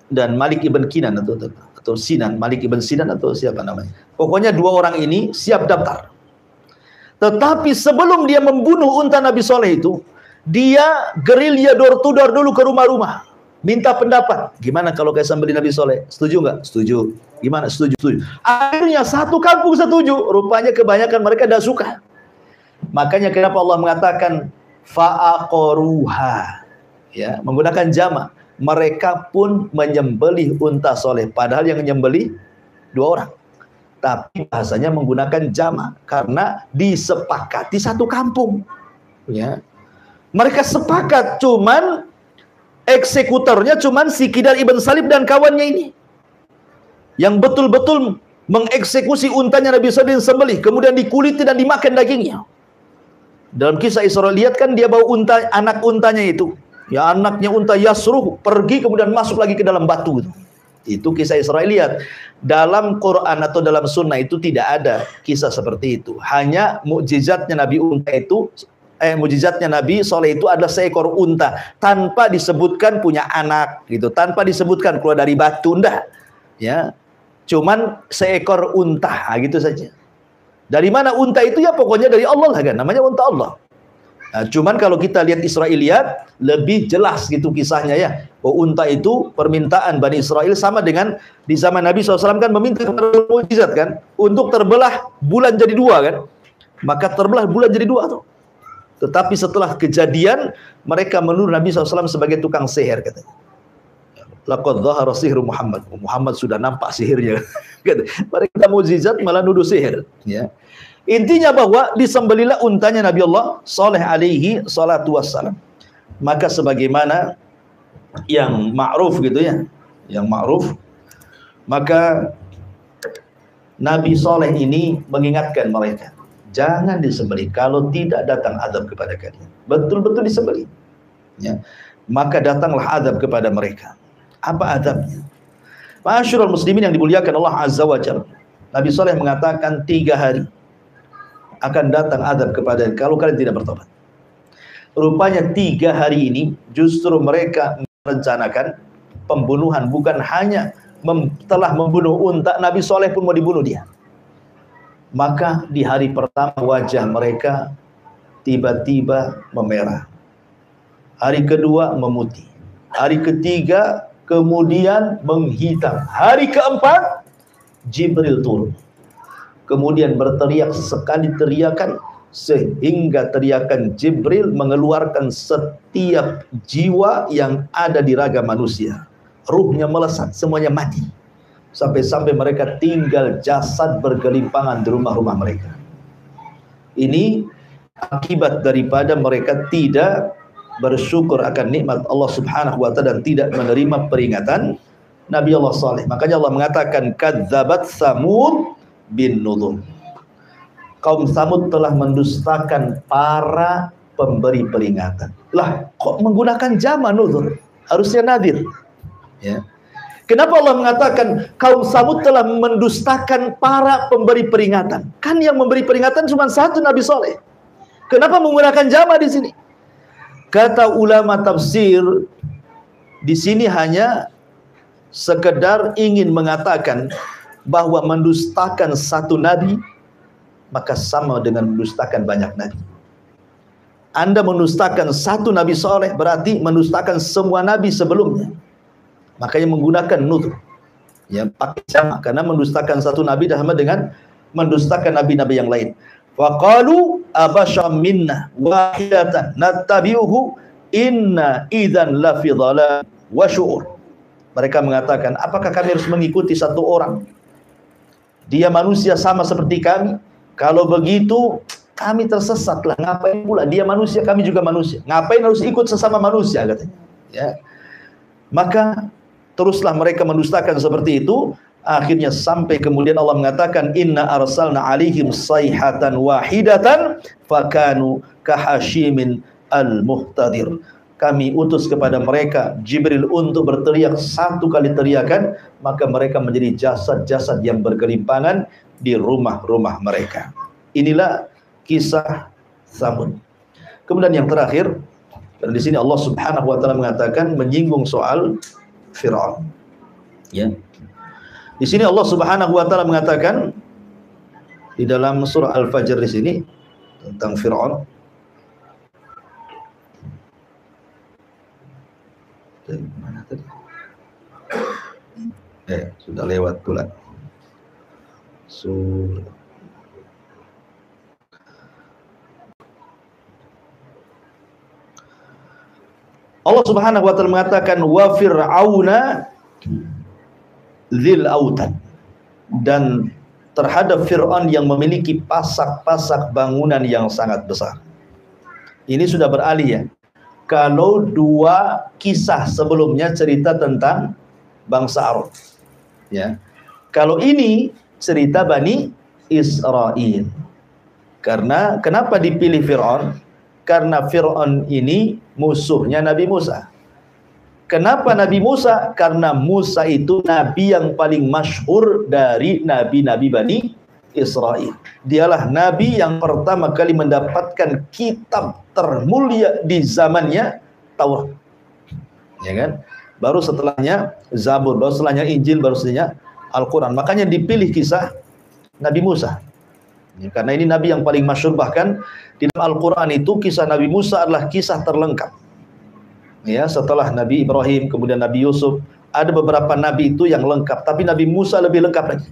dan Malik ibn Kinan atau Sinan, Malik ibn Sinan atau siapa namanya. Pokoknya 2 orang ini siap daftar. Tetapi sebelum dia membunuh unta Nabi Saleh itu, dia gerilya door to door dulu ke rumah-rumah. Minta pendapat. Gimana kalau kayak sembelih Nabi Saleh? Setuju nggak? Setuju. Gimana? Setuju. Setuju. Akhirnya satu kampung setuju. Rupanya kebanyakan mereka tidak suka. Makanya kenapa Allah mengatakan fa'aqaruha. Ya, menggunakan jama. Mereka pun menyembelih unta Saleh. Padahal yang menyembelih 2 orang. Tapi bahasanya menggunakan jama karena disepakati satu kampung. Ya. Mereka sepakat, cuman eksekutornya cuman si Qidar ibn Salib dan kawannya ini. Yang betul-betul mengeksekusi untanya Nabi Saleh sembelih, kemudian dikuliti dan dimakan dagingnya. Dalam kisah Isra lihat kan dia bawa unta, anak untanya itu. Ya, anaknya unta Yasruh pergi kemudian masuk lagi ke dalam batu itu. Itu kisah Isra lihat. Dalam Quran atau dalam sunnah itu tidak ada kisah seperti itu. Hanya mukjizatnya Nabi unta itu, mukjizatnya Nabi Saleh itu adalah seekor unta tanpa disebutkan punya anak gitu, tanpa disebutkan keluar dari batu, enggak. Ya. Cuman seekor unta, gitu saja. Dari mana unta itu? Ya pokoknya dari Allah lah kan, namanya unta Allah. Nah, cuman kalau kita lihat Israiliyat lebih jelas gitu kisahnya ya. Oh, unta itu permintaan Bani Israel sama dengan di zaman Nabi SAW kan meminta mukjizat kan untuk terbelah bulan jadi 2 kan. Maka terbelah bulan jadi dua tuh. Tetapi setelah kejadian, mereka menuduh Nabi SAW sebagai tukang sihir, katanya. Laqad dhahara sihru Muhammad. Muhammad sudah nampak sihirnya. Mereka mukjizat malah nuduh sihir. Ya. Intinya bahwa disembelilah untanya Nabi Allah Saleh alaihi salatu wassalam. Maka sebagaimana yang ma'ruf gitu ya, yang ma'ruf, maka Nabi Saleh ini mengingatkan mereka, jangan disembelih, kalau tidak datang azab kepada kalian. Betul-betul disembelih. Ya. Maka datanglah azab kepada mereka. Apa azabnya? Ma'asyiral muslimin yang dimuliakan Allah Azza wa Jalla. Nabi Saleh mengatakan 3 hari akan datang azab kepada kalau kalian tidak bertobat. Rupanya 3 hari ini justru mereka merencanakan pembunuhan, bukan hanya telah membunuh unta, Nabi Saleh pun mau dibunuh dia. Maka di hari pertama wajah mereka tiba-tiba memerah. Hari kedua memutih. Hari ketiga kemudian menghitam. Hari keempat Jibril turun. Kemudian berteriak sekali teriakan sehingga teriakan Jibril mengeluarkan setiap jiwa yang ada di raga manusia. Ruhnya melesat, semuanya mati. Sampai-sampai mereka tinggal jasad bergelimpangan di rumah-rumah mereka. Ini akibat daripada mereka tidak bersyukur akan nikmat Allah Subhanahu wa taala dan tidak menerima peringatan Nabi Allah Saleh. Makanya Allah mengatakan kadzabat Samud bin nuzur. Kaum Samud telah mendustakan para pemberi peringatan. Lah, kok menggunakan jama nuzur? Harusnya nadir. Ya. Kenapa Allah mengatakan kaum Samud telah mendustakan para pemberi peringatan? Kan yang memberi peringatan cuma satu, Nabi Saleh. Kenapa menggunakan jama di sini? Kata ulama tafsir, di sini hanya sekedar ingin mengatakan bahwa mendustakan satu nabi maka sama dengan mendustakan banyak nabi. Anda mendustakan satu Nabi Saleh berarti mendustakan semua nabi sebelumnya. Makanya menggunakan nuzur. Ya, pakai jama karena mendustakan satu nabi sama dengan mendustakan nabi-nabi yang lain. Faqalu abasyam minna wahidatan nattabi'uhu inna idzan la fi dhalal wa syu'ur. Mereka mengatakan, apakah kami harus mengikuti satu orang? Dia manusia sama seperti kami. Kalau begitu kami tersesat lah. Ngapain pula dia manusia, kami juga manusia. Ngapain harus ikut sesama manusia, katanya. Ya. Maka teruslah mereka mendustakan seperti itu. Akhirnya sampai kemudian Allah mengatakan inna arsalna alaihim sayhatan wahidatan fakanu kahashimin al-muhtadir. Kami utus kepada mereka Jibril untuk berteriak satu kali teriakan, maka mereka menjadi jasad-jasad yang bergelimpangan di rumah-rumah mereka. Inilah kisah Samud. Kemudian yang terakhir, dan di sini Allah Subhanahu wa taala mengatakan menyinggung soal Firaun. Ya. Di sini Allah Subhanahu wa taala mengatakan di dalam surah Al-Fajr di sini tentang Firaun. Dari mana tadi? Sudah lewat pula. Allah Subhanahu wa taala mengatakan wa fir'auna dzil autad, dan terhadap Fir'aun yang memiliki pasak-pasak bangunan yang sangat besar. Ini sudah beralih ya. Kalau dua kisah sebelumnya cerita tentang bangsa Arab, ya. Kalau ini cerita Bani Israel. Karena kenapa dipilih Fir'aun? Karena Fir'aun ini musuhnya Nabi Musa. Kenapa Nabi Musa? Karena Musa itu nabi yang paling masyhur dari nabi-nabi Bani Israel. Dialah nabi yang pertama kali mendapatkan kitab termulia di zamannya, Taurat. Ya kan? Baru setelahnya Zabur, baru setelahnya Injil, baru setelahnya Al-Quran. Makanya dipilih kisah Nabi Musa. Ya, karena ini nabi yang paling masyhur, bahkan di dalam Al-Quran itu kisah Nabi Musa adalah kisah terlengkap. Ya, setelah Nabi Ibrahim, kemudian Nabi Yusuf, ada beberapa nabi itu yang lengkap, tapi Nabi Musa lebih lengkap lagi.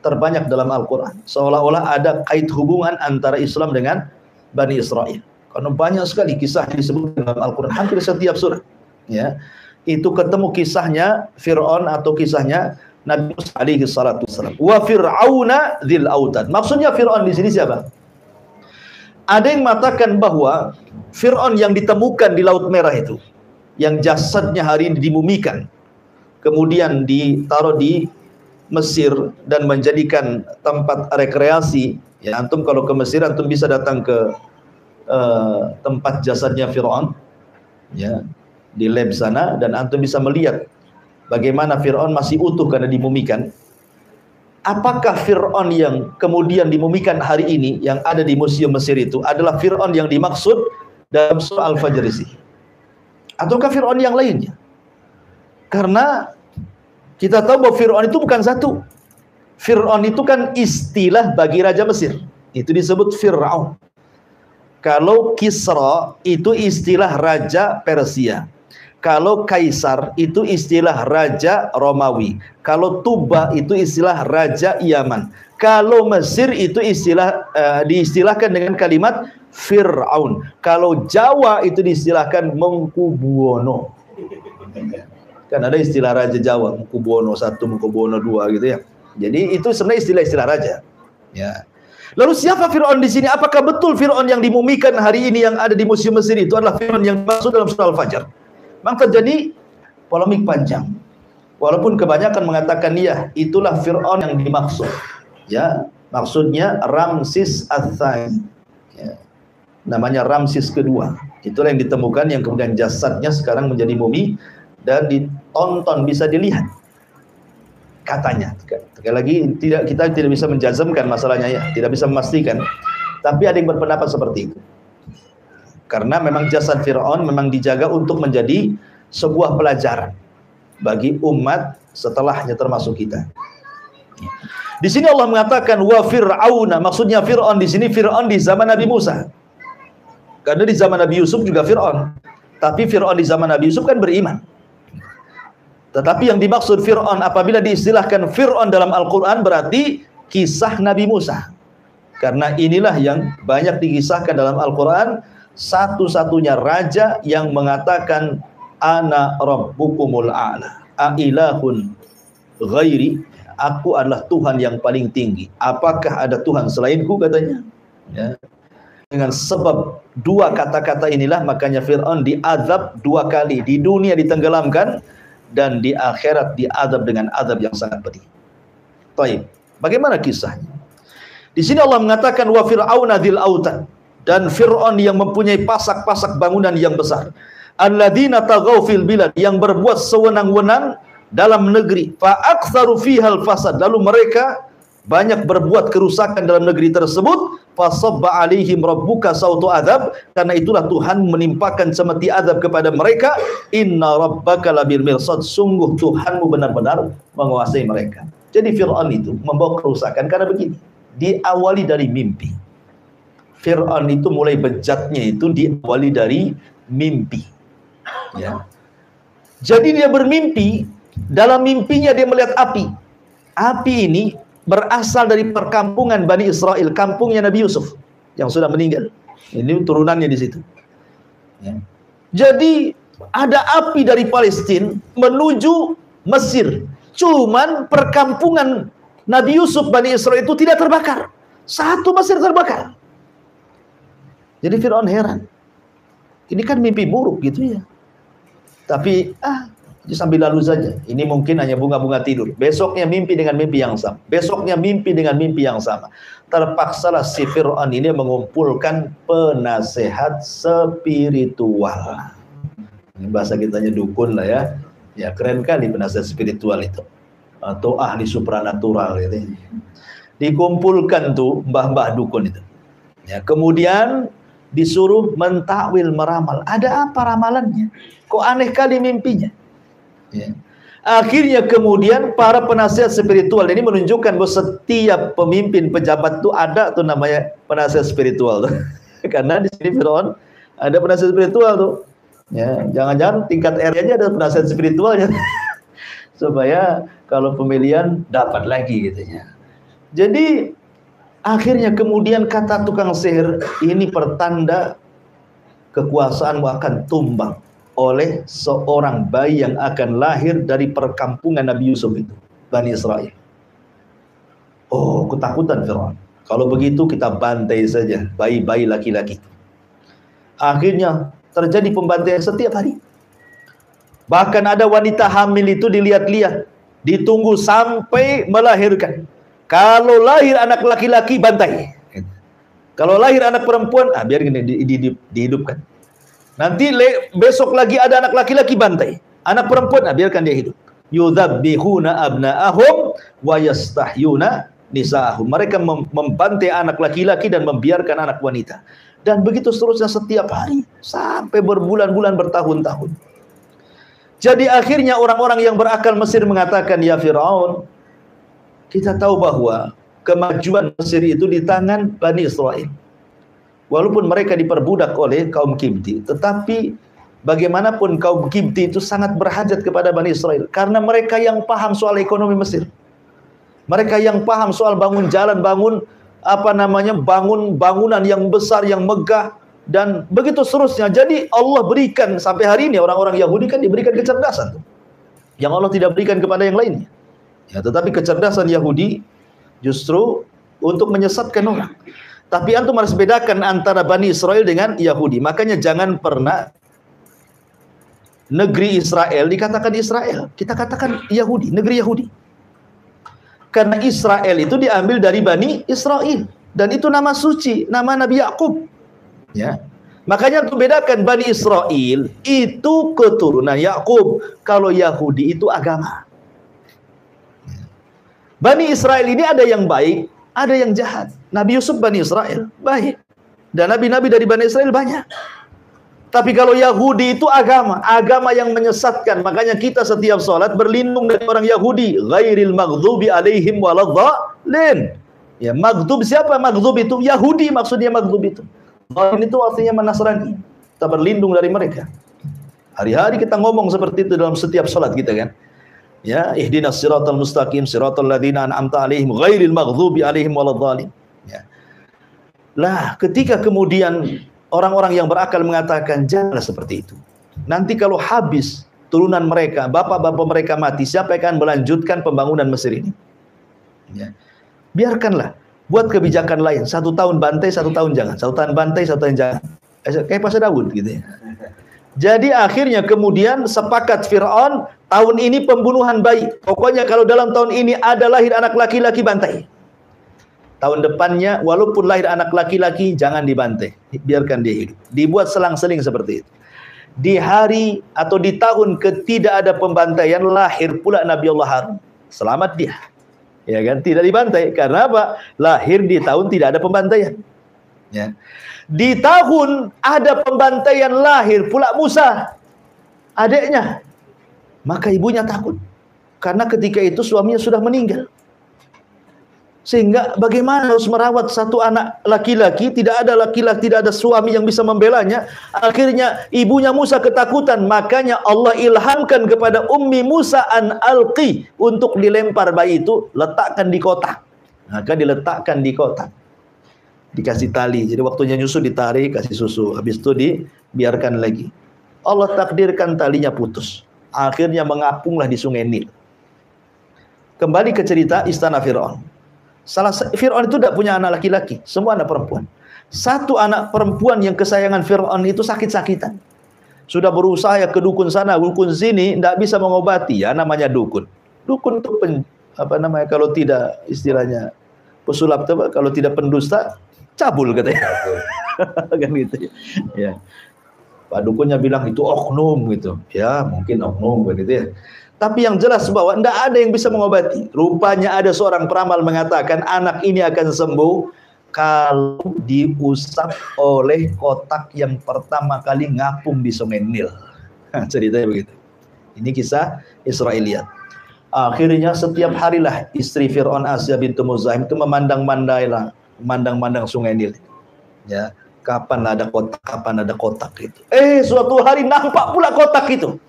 terbanyak dalam Al-Quran. Seolah-olah ada kait hubungan antara Islam dengan Bani Israel. Karena banyak sekali kisah yang disebutkan dalam Al-Quran, hampir setiap surah. Ya, itu ketemu kisahnya Fir'aun atau kisahnya Nabi Musa alaihi salatu wassalam. Wa fir'auna dzil autad. Maksudnya Fir'aun di sini siapa? Ada yang mengatakan bahwa Fir'aun yang ditemukan di Laut Merah itu, yang jasadnya hari ini dimumikan, kemudian ditaruh di Mesir dan menjadikan tempat rekreasi. Ya, antum kalau ke Mesir antum bisa datang ke tempat jasadnya Fir'aun, ya, di lab sana, dan antum bisa melihat bagaimana Fir'aun masih utuh karena dimumikan. Apakah Fir'aun yang kemudian dimumikan hari ini yang ada di Museum Mesir itu adalah Fir'aun yang dimaksud dalam surah Al-Fajr ini, ataukah Fir'aun yang lainnya? Karena kita tahu bahwa Fir'aun itu bukan satu. Fir'aun itu kan istilah bagi Raja Mesir. Itu disebut Fir'aun. Kalau Kisra itu istilah Raja Persia. Kalau Kaisar itu istilah Raja Romawi. Kalau Tuba itu istilah Raja Yaman. Kalau Mesir itu diistilahkan dengan kalimat Fir'aun. Kalau Jawa itu diistilahkan Mengkubuwono. Kan ada istilah Raja Jawa, Mengkubuwono I, Mengkubuwono II gitu ya. Jadi itu sebenarnya istilah-istilah raja. Ya. Lalu siapa Fir'aun di sini? Apakah betul Fir'aun yang dimumikan hari ini yang ada di Museum Mesir itu adalah Fir'aun yang dimaksud dalam surah Al-Fajr? Memang terjadi polemik panjang. Walaupun kebanyakan mengatakan ya, itulah Fir'aun yang dimaksud. Ya, maksudnya Ramsis Ats-Tsani. Ya. Namanya Ramsis kedua. Itulah yang ditemukan, yang kemudian jasadnya sekarang menjadi mumi dan ditonton, bisa dilihat. Katanya, sekali lagi kita tidak bisa menjazmkan masalahnya ya, tidak bisa memastikan. Tapi ada yang berpendapat seperti itu. Karena memang jasad Fir'aun memang dijaga untuk menjadi sebuah pelajaran bagi umat setelahnya termasuk kita. Di sini Allah mengatakan wa fir'auna, maksudnya Fir'aun di sini Fir'aun di zaman Nabi Musa. Karena di zaman Nabi Yusuf juga Fir'aun. Tapi Fir'aun di zaman Nabi Yusuf kan beriman. Tetapi yang dimaksud Fir'aun apabila diistilahkan Fir'aun dalam Al-Quran berarti kisah Nabi Musa. Karena inilah yang banyak dikisahkan dalam Al-Quran, satu-satunya raja yang mengatakan ana rabbukumul a'la a'ilahun ghairi, aku adalah Tuhan yang paling tinggi, apakah ada Tuhan selainku, katanya. Ya. Dengan sebab dua kata-kata inilah makanya Fir'aun diazab dua kali, di dunia ditenggelamkan dan di akhirat diazab dengan azab yang sangat pedih. Baik, bagaimana kisahnya? Di sini Allah mengatakan wa fir'auna dzil autad, dan Fir'aun yang mempunyai pasak-pasak bangunan yang besar. Alladzina taghaw fil bilad, yang berbuat sewenang-wenang dalam negeri. Fa aktsaru fihal fasad, lalu mereka banyak berbuat kerusakan dalam negeri tersebut. Fasabba alaihim rabbuka sautu adzab, karena itulah Tuhan menimpakan semeti azab kepada mereka. Inna rabbaka labil mirsad, sungguh Tuhanmu benar-benar menguasai mereka. Jadi Fir'aun itu membawa kerusakan karena begini, diawali dari mimpi. Fir'aun itu mulai bejatnya itu diawali dari mimpi. Ya. Jadi dia bermimpi, dalam mimpinya dia melihat api. Api ini berasal dari perkampungan Bani Israel, kampungnya Nabi Yusuf yang sudah meninggal. Ini turunannya di situ. Ya. Jadi ada api dari Palestina menuju Mesir. Cuman perkampungan Nabi Yusuf Bani Israel itu tidak terbakar. Satu Mesir terbakar. Jadi Fir'aun heran. Ini kan mimpi buruk gitu ya. Tapi sambil lalu saja. Ini mungkin hanya bunga-bunga tidur. Besoknya mimpi dengan mimpi yang sama. Besoknya mimpi dengan mimpi yang sama. Terpaksalah si Fir'aun ini mengumpulkan penasehat spiritual. Ini bahasa kitanya dukun lah ya. Ya keren kali penasehat spiritual itu. Atau ahli supranatural gitu. Dikumpulkan tuh mbah-mbah dukun itu. Ya, kemudian disuruh mentakwil, meramal. Ada apa ramalannya? Kok aneh kali mimpinya? Ya. Akhirnya kemudian para penasihat spiritual ini menunjukkan bahwa setiap pemimpin pejabat itu ada tuh namanya penasihat spiritual tuh. Karena di sini Fir'aun ada penasihat spiritual tuh. Ya, jangan-jangan tingkat RT aja ada penasihat spiritualnya. Supaya kalau pemilihan dapat lagi gitu ya. Jadi akhirnya kemudian kata tukang sihir, ini pertanda kekuasaanmu akan tumbang oleh seorang bayi yang akan lahir dari perkampungan Nabi Yusuf itu, Bani Israel. Oh, ketakutan Firaun. Kalau begitu kita bantai saja bayi-bayi laki-laki. Akhirnya terjadi pembantaian setiap hari. Bahkan ada wanita hamil itu dilihat-lihat, ditunggu sampai melahirkan. Kalau lahir anak laki-laki, bantai. Kalau lahir anak perempuan, biar gini dihidupkan. Nanti besok lagi ada anak laki-laki, bantai. Anak perempuan, biarkan dia hidup. Yudzabbihuna abna'ahum wa yastahyuna nisa'ahum. Mereka membantai anak laki-laki dan membiarkan anak wanita. Dan begitu seterusnya setiap hari sampai berbulan-bulan, bertahun-tahun. Jadi akhirnya orang-orang yang berakal Mesir mengatakan, ya Firaun, kita tahu bahwa kemajuan Mesir itu di tangan Bani Israel. Walaupun mereka diperbudak oleh kaum Kipti, tetapi bagaimanapun kaum Kipti itu sangat berhajat kepada Bani Israel, karena mereka yang paham soal ekonomi Mesir. Mereka yang paham soal bangun jalan, bangun bangunan yang besar, yang megah, dan begitu seterusnya. Jadi Allah berikan sampai hari ini orang-orang Yahudi kan diberikan kecerdasan yang Allah tidak berikan kepada yang lainnya. Ya, tetapi kecerdasan Yahudi justru untuk menyesatkan orang. Tapi antum harus bedakan antara Bani Israel dengan Yahudi. Makanya jangan pernah negeri Israel dikatakan Israel. Kita katakan Yahudi, negeri Yahudi. Karena Israel itu diambil dari Bani Israel. Dan itu nama suci, nama Nabi Yakub. Ya. Makanya untuk bedakan Bani Israel itu keturunan Yakub. Kalau Yahudi itu agama. Bani Israel ini ada yang baik, ada yang jahat. Nabi Yusuf Bani Israel baik, dan nabi-nabi dari Bani Israel banyak. Tapi kalau Yahudi itu agama yang menyesatkan. Makanya kita setiap sholat berlindung dari orang Yahudi. Ghairil maghdubi alaihim waladhdallin. Ya, maghdub siapa? Maghdub itu Yahudi, maksudnya maghdub itu. Dhalin itu artinya Nasrani. Kita berlindung dari mereka. Hari-hari kita ngomong seperti itu dalam setiap sholat kita kan. Ya, ihdinas siratal mustaqim siratal ladzina an'amta 'alaihim ghairil maghdubi 'alaihim waladhdallin. Ya. Lah, ketika kemudian orang-orang yang berakal mengatakan janganlah seperti itu. Nanti kalau habis turunan mereka, bapak-bapak mereka mati, siapa yang akan melanjutkan pembangunan Mesir ini? Ya. Biarkanlah, buat kebijakan lain. 1 tahun bantai, 1 tahun jangan. 1 tahun bantai, 1 tahun jangan. Kayak Pak Daud gitu ya. Jadi akhirnya kemudian sepakat Fir'aun, tahun ini pembunuhan bayi. Pokoknya kalau dalam tahun ini ada lahir anak laki-laki, bantai. Tahun depannya walaupun lahir anak laki-laki, jangan dibantai. Biarkan dia hidup. Dibuat selang-seling seperti itu. Di hari atau di tahun ketidak ada pembantaian, lahir pula Nabi Allah Harun. Selamat dia. Ya kan? Tidak dibantai. Karena apa? Lahir di tahun tidak ada pembantaian. Ya. Di tahun ada pembantaian, lahir pula Musa, adiknya. Maka ibunya takut. Karena ketika itu suaminya sudah meninggal. Sehingga bagaimana harus merawat satu anak laki-laki, tidak ada suami yang bisa membelanya. Akhirnya ibunya Musa ketakutan. Makanya Allah ilhamkan kepada Ummi Musa an alqi, untuk dilempar bayi itu, letakkan di kotak. Maka diletakkan di kotak. Dikasih tali, jadi waktunya nyusu ditarik, kasih susu, habis itu dibiarkan lagi. Allah takdirkan talinya putus, akhirnya mengapunglah di sungai Nil. Kembali ke cerita istana Fir'aun. Fir'aun itu tidak punya anak laki-laki, semua anak perempuan. Satu anak perempuan yang kesayangan Fir'aun itu sakit-sakitan. Sudah berusaha ya ke dukun sana, dukun sini, tidak bisa mengobati. Ya namanya dukun. Dukun itu kalau tidak istilahnya pesulap, kalau tidak pendusta, cabul katanya. Kan gitu ya. Pak dukunnya bilang itu oknum gitu. Ya, mungkin oknum gitu ya. Tapi yang jelas bahwa tidak ada yang bisa mengobati. Rupanya ada seorang peramal mengatakan anak ini akan sembuh kalau diusap oleh kotak yang pertama kali ngapung di sungai Nil. Ceritanya begitu. Ini kisah Israiliyat. Akhirnya setiap harilah istri Fir'aun Asya bintu Muzahim itu memandang sungai Nil. Ya, kapan ada kotak itu. Suatu hari nampak pula kotak itu.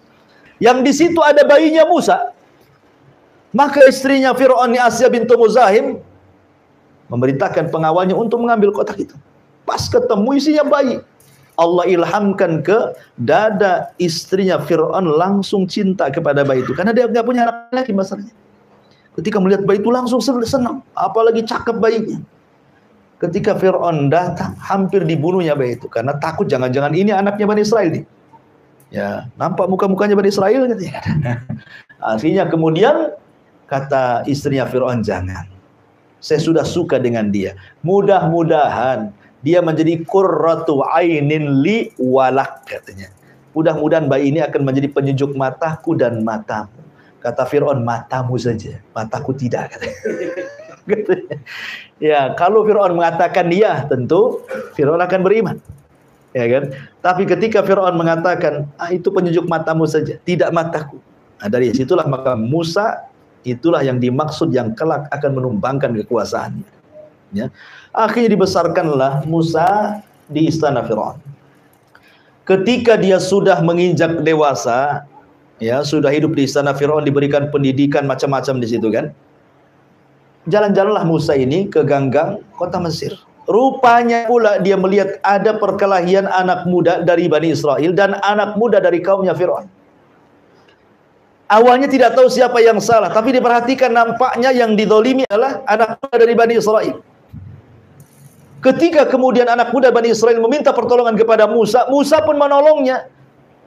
Yang di situ ada bayinya Musa. Maka istrinya Fir'aun Asya bintu Muzahim memerintahkan pengawalnya untuk mengambil kotak itu. Pas ketemu isinya bayi, Allah ilhamkan ke dada istrinya Fir'aun langsung cinta kepada bayi itu, karena dia nggak punya anak lagi masalahnya. Ketika melihat bayi itu langsung senang, apalagi cakep bayinya. Ketika Fir'aun datang, hampir dibunuhnya bayi itu, karena takut jangan-jangan ini anaknya Bani Israel nih. Ya, nampak muka-mukanya Bani Israel katanya. Akhirnya kemudian kata istrinya Fir'aun, jangan. Saya sudah suka dengan dia. Mudah-mudahan dia menjadi qurratu ainin li walak, katanya. Mudah-mudahan bayi ini akan menjadi penyejuk mataku dan matamu. Kata Fir'aun, matamu saja, mataku tidak, katanya. Ya, kalau Fir'aun mengatakan iya, tentu Fir'aun akan beriman. Ya kan? Tapi ketika Fir'aun mengatakan, itu penyejuk matamu saja, tidak mataku. Nah, dari situlah maka Musa itulah yang dimaksud yang kelak akan menumbangkan kekuasaannya. Ya. Akhirnya dibesarkanlah Musa di istana Fir'aun. Ketika dia sudah menginjak dewasa, ya, sudah hidup di istana Fir'aun, diberikan pendidikan macam-macam di situ kan. Jalan-jalanlah Musa ini ke ganggang kota Mesir. Rupanya pula dia melihat ada perkelahian anak muda dari Bani Israel dan anak muda dari kaumnya Fir'aun. Awalnya tidak tahu siapa yang salah, tapi diperhatikan nampaknya yang dizalimi adalah anak muda dari Bani Israel. Ketika kemudian anak muda Bani Israel meminta pertolongan kepada Musa, Musa pun menolongnya.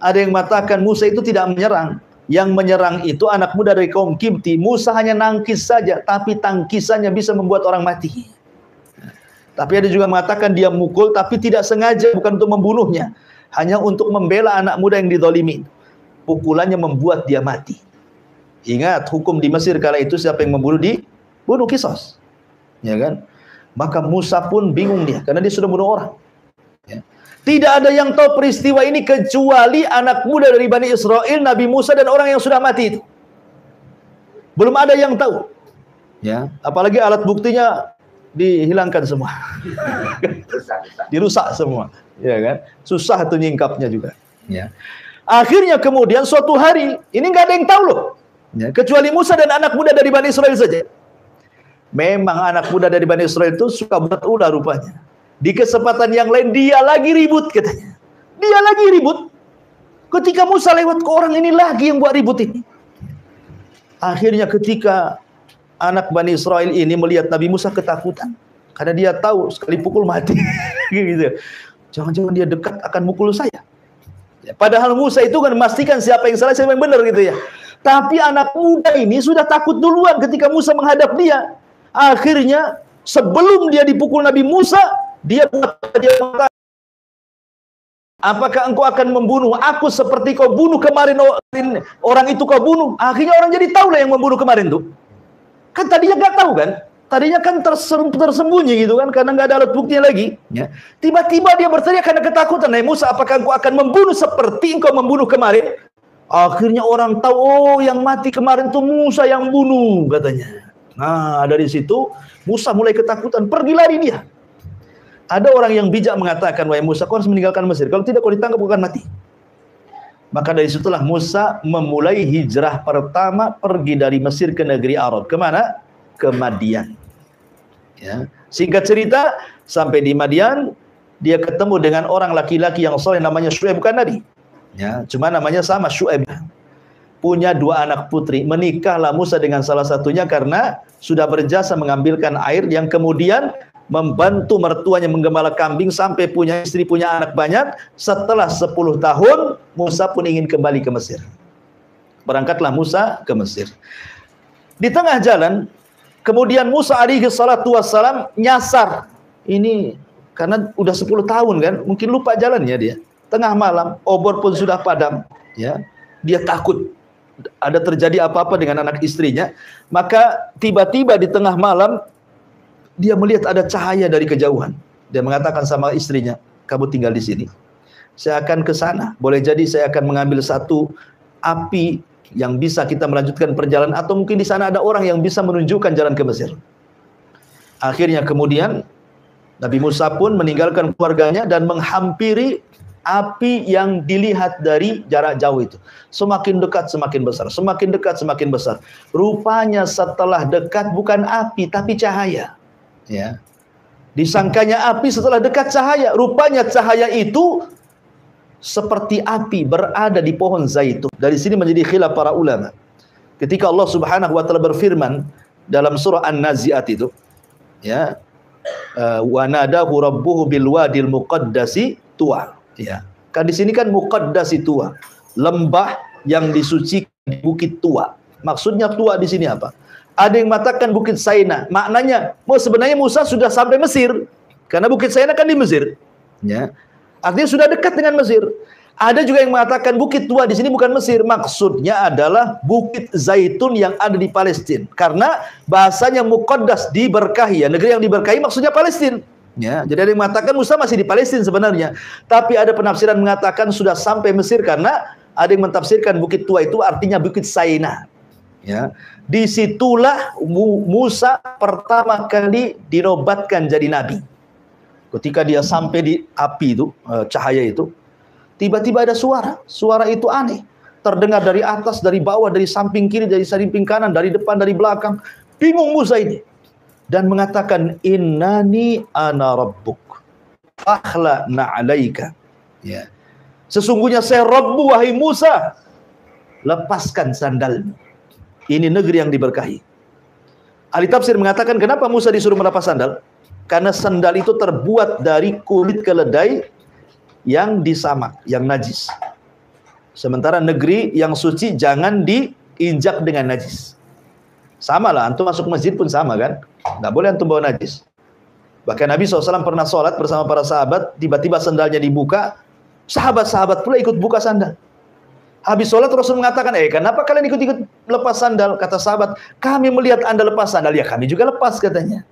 Ada yang mengatakan Musa itu tidak menyerang. Yang menyerang itu anak muda dari kaum Kipti. Musa hanya nangkis saja, tapi tangkisannya bisa membuat orang mati. Tapi ada juga mengatakan dia mukul, tapi tidak sengaja, bukan untuk membunuhnya. Hanya untuk membela anak muda yang dizalimi. Pukulannya membuat dia mati. Ingat, hukum di Mesir kala itu siapa yang membunuh dibunuh kisos. Ya kan? Maka Musa pun bingung dia, karena dia sudah bunuh orang. Ya. Tidak ada yang tahu peristiwa ini kecuali anak muda dari Bani Israel, Nabi Musa dan orang yang sudah mati itu. Belum ada yang tahu. Ya, apalagi alat buktinya dihilangkan semua. Dirusak semua, ya kan? Susah tuh nyingkapnya juga, ya. Akhirnya kemudian suatu hari, ini nggak ada yang tahu loh. Ya, kecuali Musa dan anak muda dari Bani Israel saja. Memang anak muda dari Bani Israel itu suka buat ulah rupanya. Di kesempatan yang lain dia lagi ribut katanya. Dia lagi ribut. Ketika Musa lewat ke orang ini lagi yang buat ribut ini. Akhirnya ketika anak Bani Israel ini melihat Nabi Musa ketakutan. Karena dia tahu sekali pukul mati. Gitu. Jangan-jangan dia dekat akan mukul saya. Ya, padahal Musa itu kan memastikan siapa yang salah, siapa yang benar gitu ya. Tapi anak muda ini sudah takut duluan ketika Musa menghadap dia. Akhirnya sebelum dia dipukul Nabi Musa, dia berkata, apakah engkau akan membunuh aku seperti kau bunuh kemarin orang itu kau bunuh? Akhirnya orang jadi tahu lah yang membunuh kemarin tuh. Kan tadinya nggak tahu kan? Tadinya kan tersembunyi gitu kan, karena nggak ada alat buktinya lagi. Ya. Tiba-tiba dia berteriak karena ketakutan. Hai Musa, apakah engkau akan membunuh seperti engkau membunuh kemarin? Akhirnya orang tahu, oh yang mati kemarin tuh Musa yang bunuh katanya. Nah dari situ Musa mulai ketakutan, pergi lari dia. Ada orang yang bijak mengatakan, wahai Musa, kau harus meninggalkan Mesir. Kalau tidak kau ditangkap, kau akan mati. Maka dari situlah Musa memulai hijrah pertama, pergi dari Mesir ke negeri Arab. Kemana? Ke Madian. Ya. Singkat cerita, sampai di Madian, dia ketemu dengan orang laki-laki yang soleh namanya Syuaib, bukan Nabi. Ya, cuma namanya sama Syuaib. Punya dua anak putri. Menikahlah Musa dengan salah satunya karena sudah berjasa mengambilkan air, yang kemudian membantu mertuanya menggembala kambing sampai punya istri, punya anak banyak. Setelah 10 tahun, Musa pun ingin kembali ke Mesir. Berangkatlah Musa ke Mesir. Di tengah jalan, kemudian Musa alaihi salatu wassalam nyasar. Ini karena udah 10 tahun kan, mungkin lupa jalannya dia. Tengah malam, obor pun sudah padam, ya. Dia takut ada terjadi apa-apa dengan anak istrinya. Maka tiba-tiba di tengah malam dia melihat ada cahaya dari kejauhan. Dia mengatakan sama istrinya, kamu tinggal di sini, saya akan ke sana. Boleh jadi saya akan mengambil satu api yang bisa kita melanjutkan perjalanan, atau mungkin di sana ada orang yang bisa menunjukkan jalan ke Mesir. Akhirnya kemudian Nabi Musa pun meninggalkan keluarganya dan menghampiri api yang dilihat dari jarak jauh itu. Semakin dekat semakin besar, semakin dekat semakin besar. Rupanya setelah dekat bukan api tapi cahaya. Ya. Disangkanya api setelah dekat cahaya. Rupanya cahaya itu seperti api berada di pohon zaitun. Dari sini menjadi khilaf para ulama. Ketika Allah Subhanahu wa taala berfirman dalam surah An-Nazi'at itu, ya, wa nadahu rabbuhu bil wadil muqaddasi tuwa. Ya. Kan di sini kan muqaddasi tuwa, lembah yang disucikan di bukit Tua. Maksudnya Tua di sini apa? Ada yang mengatakan Bukit Saina. Maknanya, sebenarnya Musa sudah sampai Mesir. Karena Bukit Saina kan di Mesir. Ya. Artinya sudah dekat dengan Mesir. Ada juga yang mengatakan Bukit Tua di sini bukan Mesir. Maksudnya adalah Bukit Zaitun yang ada di Palestina. Karena bahasanya muqaddas, diberkahi. Ya, negeri yang diberkahi maksudnya Palestina. Ya, jadi ada yang mengatakan Musa masih di Palestina sebenarnya. Tapi ada penafsiran mengatakan sudah sampai Mesir karena ada yang mentafsirkan Bukit Tua itu artinya Bukit Saina. Ya, disitulah Musa pertama kali dinobatkan jadi nabi. Ketika dia sampai di api itu, cahaya itu, tiba-tiba ada suara. Suara itu aneh. Terdengar dari atas, dari bawah, dari samping kiri, dari samping kanan, dari depan, dari belakang. Bingung Musa ini. Dan mengatakan, innani ana rabbuk. Fakhla na'alaika. Ya. Sesungguhnya saya Rabbu, wahai Musa. Lepaskan sandalmu. Ini negeri yang diberkahi. Ahli tafsir mengatakan, kenapa Musa disuruh melepas sandal? Karena sandal itu terbuat dari kulit keledai yang disamak, yang najis. Sementara negeri yang suci jangan diinjak dengan najis. Sama lah, antum masuk masjid pun sama kan? Nggak boleh antum bawa najis. Bahkan Nabi SAW pernah sholat bersama para sahabat, tiba-tiba sandalnya dibuka, sahabat-sahabat pula ikut buka sandal. Habis sholat Rasul mengatakan, kenapa kalian ikut-ikut lepas sandal? Kata sahabat, kami melihat Anda lepas sandal. Ya kami juga lepas katanya.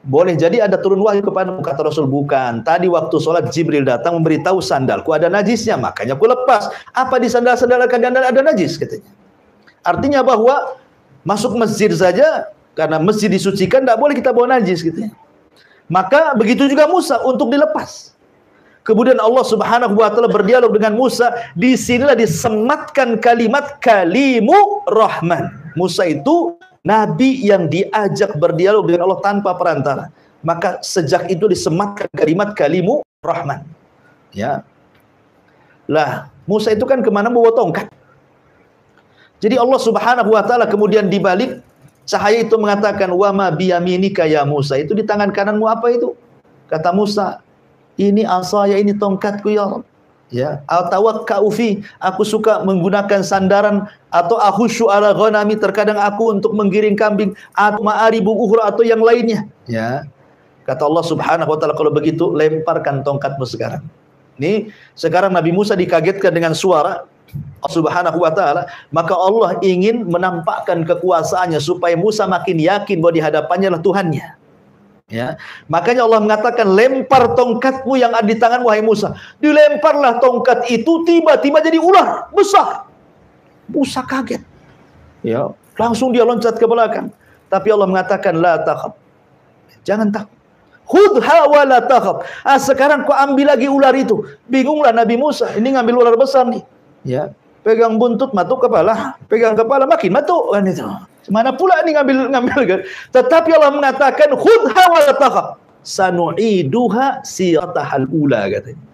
Boleh jadi ada turun wahyu kepadamu. Kata Rasul, bukan. Tadi waktu sholat Jibril datang memberitahu sandalku ada najisnya, makanya aku lepas. Apa di sandal-sandal kalian ada najis katanya. Artinya bahwa masuk masjid saja, karena masjid disucikan, tidak boleh kita bawa najis gitu ya. Maka begitu juga Musa untuk dilepas. Kemudian Allah Subhanahu wa taala berdialog dengan Musa. Di sinilah disematkan kalimat kalimu rahman. Musa itu nabi yang diajak berdialog dengan Allah tanpa perantara. Maka sejak itu disematkan kalimat kalimu rahman. Ya. Lah, Musa itu kan kemana bawa tongkat. Jadi Allah Subhanahu wa taala kemudian dibalik cahaya itu mengatakan, wa ma biyaminika ya Musa. Itu di tangan kananmu apa itu? Kata Musa, ini asaya, ini tongkatku ya Allah. Ya, atawakkau fi, aku suka menggunakan sandaran, atau ahusyu ala ghanami, terkadang aku untuk menggiring kambing, atau ma'aribu ukhra, atau yang lainnya. Ya. Kata Allah Subhanahu wa taala, kalau begitu lemparkan tongkatmu sekarang. Ini sekarang Nabi Musa dikagetkan dengan suara Allah Subhanahu wa taala, maka Allah ingin menampakkan kekuasaannya supaya Musa makin yakin bahwa di hadapannya adalah Tuhannya. Ya, makanya Allah mengatakan, lempar tongkatmu yang ada di tangan wahai Musa. Dilemparlah tongkat itu, tiba-tiba jadi ular besar. Musa kaget. Ya, langsung dia loncat ke belakang. Tapi Allah mengatakan, la takhaf. Jangan takut. Khudha wa la takhaf. Sekarang kau ambil lagi ular itu. Bingunglah Nabi Musa, ini ngambil ular besar nih. Ya, pegang buntut, matuk kepala, pegang kepala makin matuk kan itu. Mana pula ini ngambil kan? Tetapi Allah mengatakan, khudha wa la takhaf, sanu'iduha siratahal ula, katanya.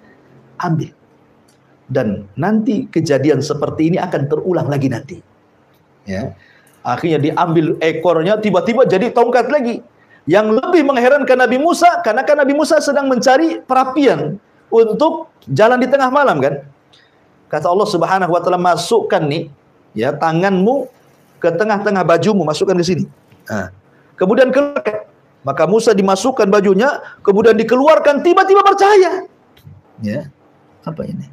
Ambil. Dan nanti kejadian seperti ini akan terulang lagi nanti. Ya. Akhirnya diambil ekornya, tiba-tiba jadi tongkat lagi. Yang lebih mengherankan Nabi Musa, karena kan Nabi Musa sedang mencari perapian untuk jalan di tengah malam kan. Kata Allah Subhanahu wa taala, masukkan nih ya tanganmu ke tengah-tengah bajumu, masukkan ke sini. Nah, kemudian keluarkan. Maka Musa dimasukkan bajunya, kemudian dikeluarkan, tiba-tiba bercahaya. Ya. Apa ini?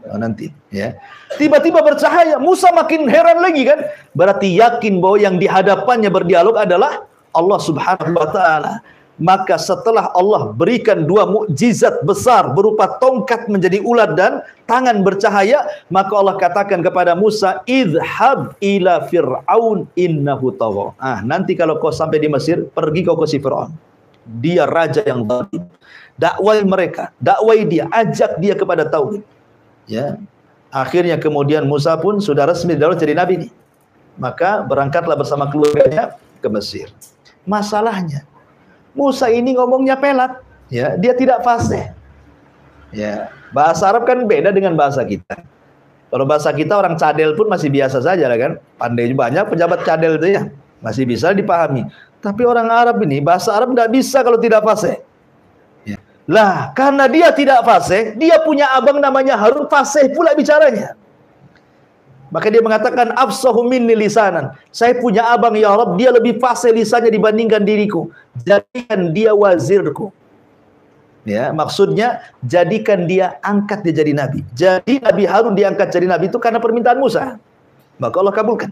Nanti ya. Tiba-tiba bercahaya. Musa makin heran lagi kan? Berarti yakin bahwa yang di hadapannya berdialog adalah Allah Subhanahu wa taala. Maka setelah Allah berikan dua mukjizat besar berupa tongkat menjadi ular dan tangan bercahaya, maka Allah katakan kepada Musa, idhab ila fir'aun innahu tagha. Nanti kalau kau sampai di Mesir, pergi kau ke si Fir'aun. Dia raja yang zalim. Dakwai mereka, dakwai dia, ajak dia kepada tauhid. Ya. Akhirnya kemudian Musa pun sudah resmi jadi nabi nih. Maka berangkatlah bersama keluarganya ke Mesir. Masalahnya, Musa ini ngomongnya pelat, ya, dia tidak fasih. Ya, bahasa Arab kan beda dengan bahasa kita. Kalau bahasa kita orang cadel pun masih biasa saja lah kan. Pandai banyak pejabat cadel itu ya, masih bisa dipahami. Tapi orang Arab ini bahasa Arab tidak bisa kalau tidak fasih. Ya. Lah, karena dia tidak fasih, dia punya abang namanya Harun, fasih pula bicaranya. Maka dia mengatakan afsahu minni lisanan. Saya punya abang ya Rabb, dia lebih fasih lisannya dibandingkan diriku. Jadikan dia wazirku. Ya, maksudnya jadikan dia, angkat dia jadi nabi. Jadi Nabi Harun diangkat jadi nabi itu karena permintaan Musa. Maka Allah kabulkan.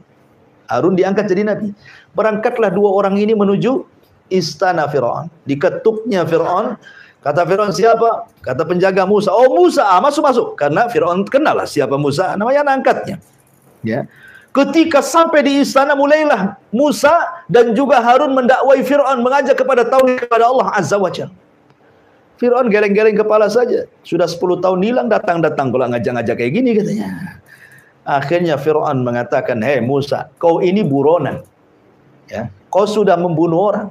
Harun diangkat jadi nabi. Berangkatlah dua orang ini menuju istana Firaun. Diketuknya Firaun. Kata Firaun, siapa? Kata penjaga Musa. Oh Musa, masuk. Karena Firaun kenal lah siapa Musa, namanya angkatnya. Ya. Ketika sampai di istana, mulailah Musa dan juga Harun mendakwai Firaun, mengajak kepada tauhid kepada Allah Azza wa Jalla. Firaun geleng-geleng kepala saja. Sudah 10 tahun hilang, datang-datang kalau ngajak-ngajak kayak gini katanya. Akhirnya Firaun mengatakan, "Hei Musa, kau ini buronan. Ya, kau sudah membunuh orang.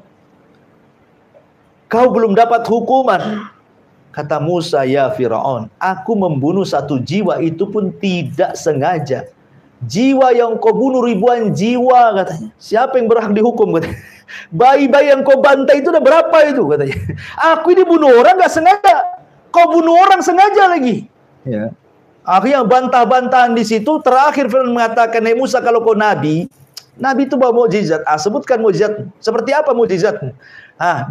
Kau belum dapat hukuman." Kata Musa, "Ya Firaun, aku membunuh satu jiwa itu pun tidak sengaja. Jiwa yang kau bunuh ribuan jiwa," katanya. Siapa yang berhak dihukum katanya? Bayi-bayi yang kau bantai itu udah berapa itu katanya. Aku ini bunuh orang gak sengaja. Kau bunuh orang sengaja lagi. Ya. Akhirnya bantah-bantahan di situ. Terakhir Fir'aun mengatakan, "Hei Musa, kalau kau nabi itu bawa mukjizat. Sebutkan mukjizat. Seperti apa mukjizatmu?"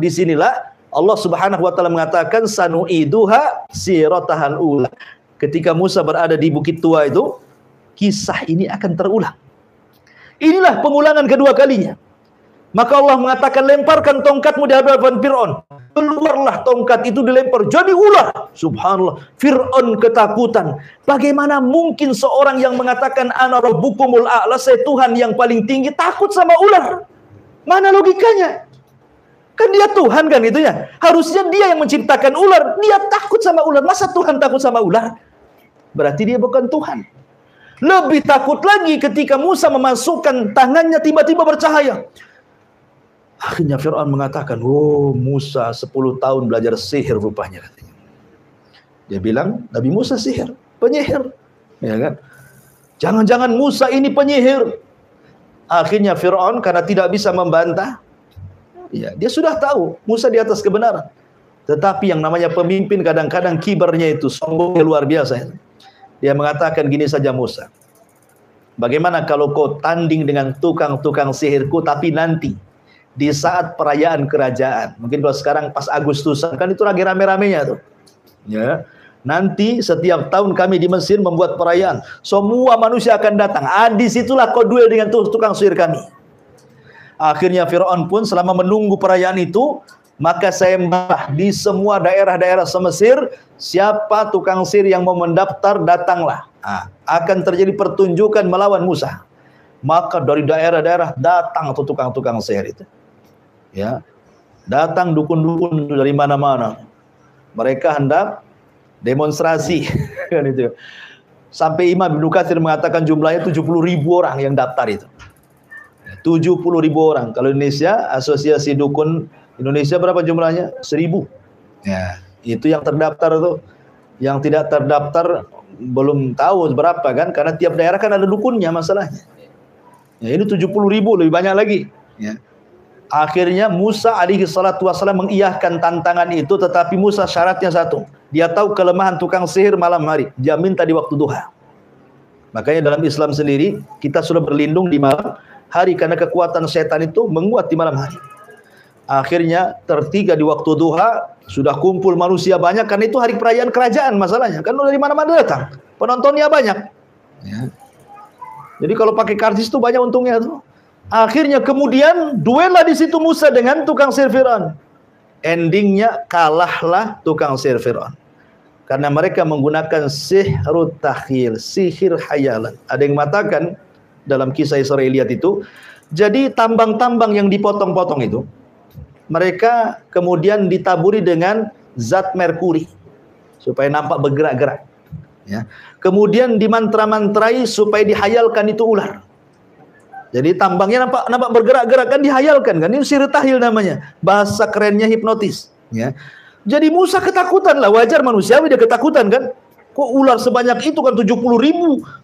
Disinilah Allah Subhanahu wa taala mengatakan sanu'iduha siratahal ula. Ketika Musa berada di Bukit Tua itu, kisah ini akan terulang. Inilah pengulangan kedua kalinya. Maka Allah mengatakan, lemparkan tongkatmu di hadapan Fir'aun. Keluarlah tongkat itu dilempar, jadi ular. Subhanallah, Fir'aun ketakutan. Bagaimana mungkin seorang yang mengatakan ana rabbukumul a'la, saya Tuhan yang paling tinggi, takut sama ular? Mana logikanya? Kan dia Tuhan kan itu ya. Harusnya dia yang menciptakan ular. Dia takut sama ular. Masa Tuhan takut sama ular? Berarti dia bukan Tuhan. Lebih takut lagi ketika Musa memasukkan tangannya tiba-tiba bercahaya. Akhirnya Fir'aun mengatakan, "Oh Musa 10 tahun belajar sihir rupanya," katanya. Dia bilang, Nabi Musa sihir, penyihir. Ya kan? Jangan-jangan Musa ini penyihir. Akhirnya Fir'aun karena tidak bisa membantah, ya, dia sudah tahu Musa di atas kebenaran. Tetapi yang namanya pemimpin kadang-kadang kibarnya itu sombongnya luar biasa. Dia mengatakan gini saja, Musa, bagaimana kalau kau tanding dengan tukang-tukang sihirku, tapi nanti di saat perayaan kerajaan, mungkin kalau sekarang pas Agustusan kan itu lagi rame-ramenya tuh, ya. Nanti setiap tahun kami di Mesir membuat perayaan, semua manusia akan datang. Disitulah kau duel dengan tukang sihir kami. Akhirnya Fir'aun pun selama menunggu perayaan itu, maka saya membah di semua daerah-daerah semesir, siapa tukang sihir yang mau mendaftar, datanglah. Akan terjadi pertunjukan melawan Musa. Maka dari daerah-daerah datang tuh tukang-tukang sihir itu. Ya, datang dukun-dukun dari mana-mana. Mereka hendak demonstrasi kan itu. Sampai Imam Ibnu Katsir mengatakan jumlahnya 70.000 orang yang daftar itu. 70.000 orang. Kalau Indonesia, Asosiasi Dukun Indonesia berapa jumlahnya? 1.000. Ya, itu yang terdaftar tuh. Yang tidak terdaftar belum tahu berapa kan, karena tiap daerah kan ada dukunnya masalahnya. Ya, ini 70.000, lebih banyak lagi. Ya. Akhirnya Musa alaihi salatu wassalam mengiyahkan tantangan itu, tetapi Musa syaratnya satu. Dia tahu kelemahan tukang sihir malam hari. Dia minta di waktu duha. Makanya dalam Islam sendiri, kita sudah berlindung di malam hari, karena kekuatan setan itu menguat di malam hari. Akhirnya tertiga di waktu duha, sudah kumpul manusia banyak, karena itu hari perayaan kerajaan masalahnya. Kan dari mana-mana datang. Penontonnya banyak. Ya. Jadi kalau pakai karcis itu banyak untungnya tuh. Akhirnya kemudian duellah di situ Musa dengan tukang sihir Fir'aun. Endingnya kalahlah tukang sihir Fir'aun. Karena mereka menggunakan sihrut takhyil, sihir hayalan. Ada yang mengatakan dalam kisah Israiliyat itu, jadi tambang-tambang yang dipotong-potong itu, mereka kemudian ditaburi dengan zat merkuri supaya nampak bergerak-gerak. Ya. Kemudian dimantra-mantrai supaya dihayalkan itu ular. Jadi tambangnya nampak bergerak-gerak kan, dihayalkan kan. Ini sihir tahyil namanya. Bahasa kerennya hipnotis. Ya. Jadi Musa ketakutan lah, wajar manusiawi dia ketakutan kan. Kok ular sebanyak itu kan 70.000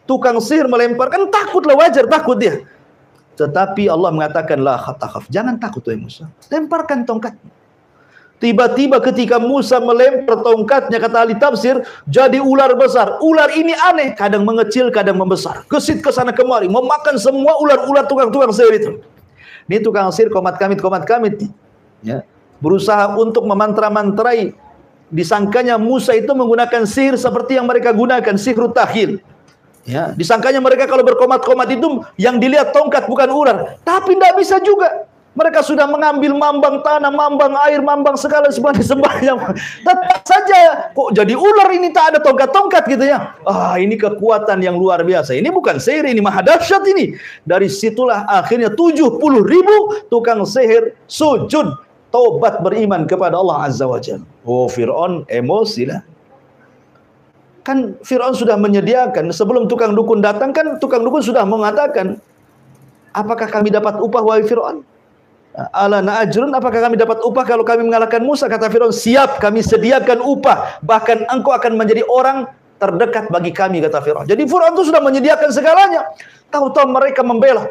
tukang sihir melempar, kan takut lah, wajar takut dia. Tetapi Allah mengatakan la khatakaf, jangan takut wahai Musa, lemparkan tongkat. Tiba-tiba ketika Musa melempar tongkatnya, kata ahli tafsir, jadi ular besar. Ular ini aneh, kadang mengecil, kadang membesar. Gesit ke sana kemari, memakan semua ular-ular tukang-tukang sihir itu. Ini tukang sihir komat kamit nih. Ya. Berusaha untuk memantra-mantrai. Disangkanya Musa itu menggunakan sihir seperti yang mereka gunakan, sihir tahyil. Ya, disangkanya mereka kalau berkomat-komat itu yang dilihat tongkat bukan ular. Tapi tidak bisa juga. Mereka sudah mengambil mambang tanah, mambang air, mambang segala sembahyang. Tetap saja kok jadi ular ini, tak ada tongkat-tongkat gitu ya. Ah, ini kekuatan yang luar biasa. Ini bukan sihir, ini maha dahsyat ini. Dari situlah akhirnya 70.000 tukang sihir sujud, taubat, beriman kepada Allah Azza wa Jalla. Oh, Fir'aun emosi lah. Kan Fir'aun sudah menyediakan, sebelum tukang dukun datang kan tukang dukun sudah mengatakan, apakah kami dapat upah wahai Fir'aun? Ala na'ajrun, apakah kami dapat upah kalau kami mengalahkan Musa? Kata Fir'aun, siap, kami sediakan upah, bahkan engkau akan menjadi orang terdekat bagi kami, kata Fir'aun. Jadi Fir'aun itu sudah menyediakan segalanya. Tahu-tahu mereka membela.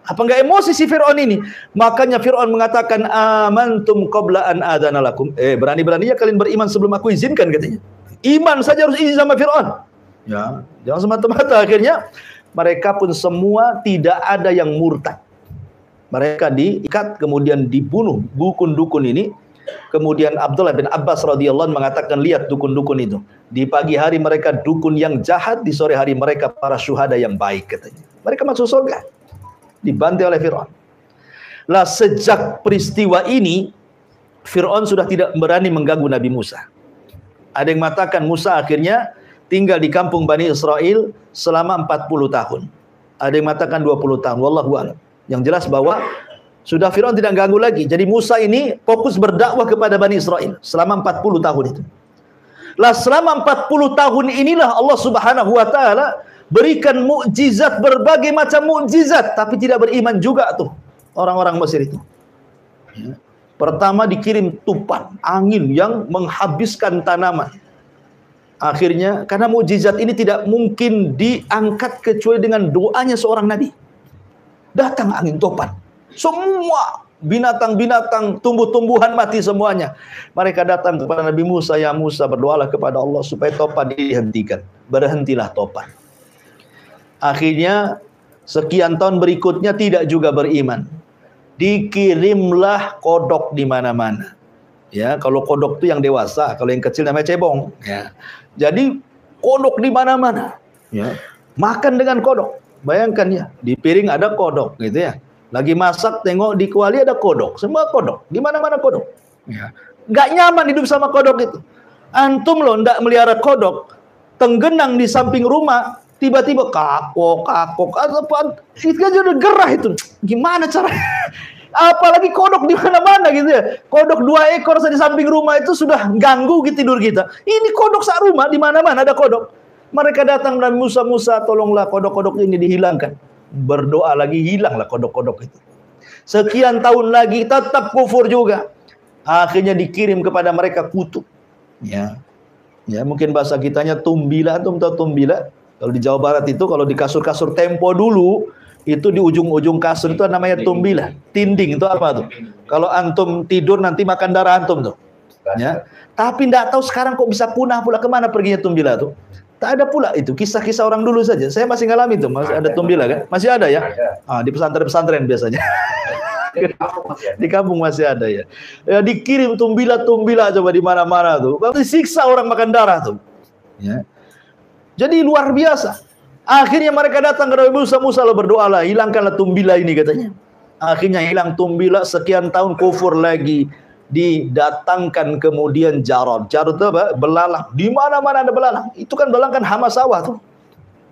Apa enggak emosi si Fir'aun ini? Makanya Fir'aun mengatakan, amantum qabla an adana lakum. Berani-beraninya kalian beriman sebelum aku izinkan, katanya. Iman saja harus izin sama Fir'aun. Ya, jangan semata-mata. Akhirnya mereka pun semua tidak ada yang murtad. Mereka diikat, kemudian dibunuh dukun-dukun ini. Kemudian Abdullah bin Abbas radhiyallahu anhu mengatakan, lihat dukun-dukun itu. Di pagi hari mereka dukun yang jahat, di sore hari mereka para syuhada yang baik, katanya. Mereka masuk surga. Dibantai oleh Fir'aun. Lah sejak peristiwa ini, Fir'aun sudah tidak berani mengganggu Nabi Musa. Ada yang mengatakan Musa akhirnya tinggal di kampung Bani Israel selama 40 tahun. Ada yang mengatakan 20 tahun. Wallahu a'lam. Yang jelas bahwa sudah Fir'aun tidak ganggu lagi. Jadi Musa ini fokus berdakwah kepada Bani Israel selama 40 tahun itu. Lah selama 40 tahun inilah Allah Subhanahu wa taala berikan mukjizat, berbagai macam mukjizat, tapi tidak beriman juga tuh orang-orang Mesir itu. Ya. Pertama dikirim tupan, angin yang menghabiskan tanaman. Akhirnya karena mukjizat ini tidak mungkin diangkat kecuali dengan doanya seorang nabi. Datang angin topan. Semua binatang-binatang, tumbuh-tumbuhan mati semuanya. Mereka datang kepada Nabi Musa, ya Musa, berdoalah kepada Allah supaya topan dihentikan. Berhentilah topan. Akhirnya sekian tahun berikutnya tidak juga beriman. Dikirimlah kodok di mana-mana. Ya, kalau kodok itu yang dewasa, kalau yang kecil namanya cebong. Ya. Jadi kodok di mana-mana. Ya. Makan dengan kodok. Bayangkan ya, di piring ada kodok gitu ya. Lagi masak tengok di kuali ada kodok, semua kodok, di mana-mana kodok. Ya. Gak nyaman hidup sama kodok itu. Antum loh ndak melihara kodok, tenggenang di samping rumah, tiba-tiba kakok, itu kan udah gerah itu. Gimana caranya? Apalagi kodok di mana-mana gitu ya. Kodok 2 ekor di samping rumah itu sudah ganggu gitu tidur kita. Ini kodok sak rumah, di mana-mana ada kodok. Mereka datang dan Musa, tolonglah kodok-kodok ini dihilangkan. Berdoa lagi, hilanglah kodok-kodok itu. Sekian tahun lagi tetap kufur juga. Akhirnya dikirim kepada mereka kutu. Ya, mungkin bahasa kitanya tumbila, antum tahu tumbila? Kalau di Jawa Barat itu, kalau di kasur-kasur Tempo dulu, itu di ujung-ujung kasur itu namanya tumbila. Tinding itu apa tuh? Kalau antum tidur nanti makan darah antum tuh. Ya. Tapi tidak tahu sekarang kok bisa punah pula, kemana perginya tumbila tuh? Tak ada pula itu, kisah-kisah orang dulu saja. Saya masih ngalami itu, masih ada tumbila kan? Masih ada ya? Di pesantren-pesantren biasanya. Di kampung masih ada ya. Ya dikirim tumbila coba di mana-mana tuh. Berarti siksa orang makan darah tuh. Ya. Jadi luar biasa. Akhirnya mereka datang ke Nabi Musa, lo berdoalah, hilangkanlah tumbila ini katanya. Akhirnya hilang tumbila, sekian tahun kufur lagi. Didatangkan kemudian jarod itu apa? Belalang. Di mana-mana ada belalang. Itu kan belalang kan hama sawah tuh.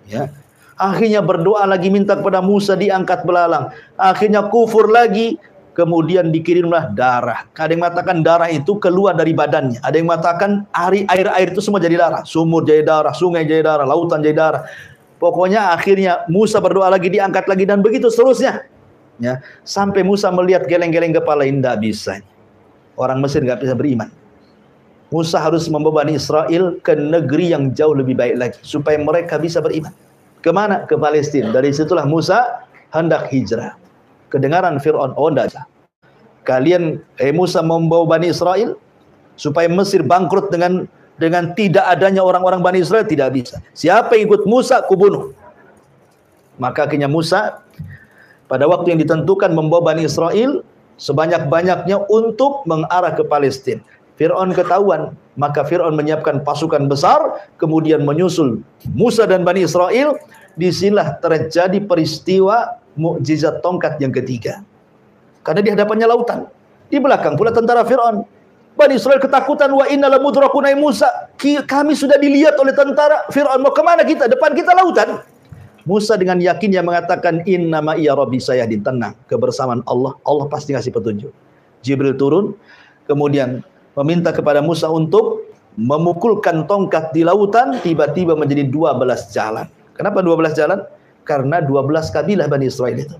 Ya. Akhirnya berdoa lagi, minta kepada Musa, diangkat belalang. Akhirnya kufur lagi, kemudian dikirimlah darah. Ada yang mengatakan darah itu keluar dari badannya. Ada yang mengatakan air itu semua jadi darah. Sumur jadi darah, sungai jadi darah, lautan jadi darah. Pokoknya akhirnya Musa berdoa lagi, diangkat lagi, dan begitu seterusnya. Ya, sampai Musa melihat geleng-geleng kepala, tidak bisa. Orang Mesir nggak bisa beriman. Musa harus membawa Bani Israel ke negeri yang jauh lebih baik lagi supaya mereka bisa beriman. Kemana? Ke Palestina. Dari situlah Musa hendak hijrah. Kedengaran Fir'aun, oh tidak. Kalian, Musa membawa Bani Israel supaya Mesir bangkrut dengan tidak adanya orang-orang Bani Israel, tidak bisa. Siapa yang ikut Musa, kubunuh. Maka akhirnya Musa pada waktu yang ditentukan membawa Bani Israel sebanyak-banyaknya untuk mengarah ke Palestina. Fir'aun ketahuan, maka Fir'aun menyiapkan pasukan besar, kemudian menyusul Musa dan Bani Israel. Disinilah terjadi peristiwa mukjizat tongkat yang ketiga. Karena di hadapannya lautan, di belakang pula tentara Fir'aun. Bani Israel ketakutan, wa inna lamudrakun, Musa, kami sudah dilihat oleh tentara Fir'aun, mau kemana kita? Depan kita lautan. Musa dengan yakinnya mengatakan, innama iya rabbi sayahdin, tenang, kebersamaan Allah, Allah pasti ngasih petunjuk. Jibril turun, kemudian meminta kepada Musa untuk memukulkan tongkat di lautan, tiba-tiba menjadi 12 jalan. Kenapa 12 jalan? Karena 12 kabilah Bani Israel itu.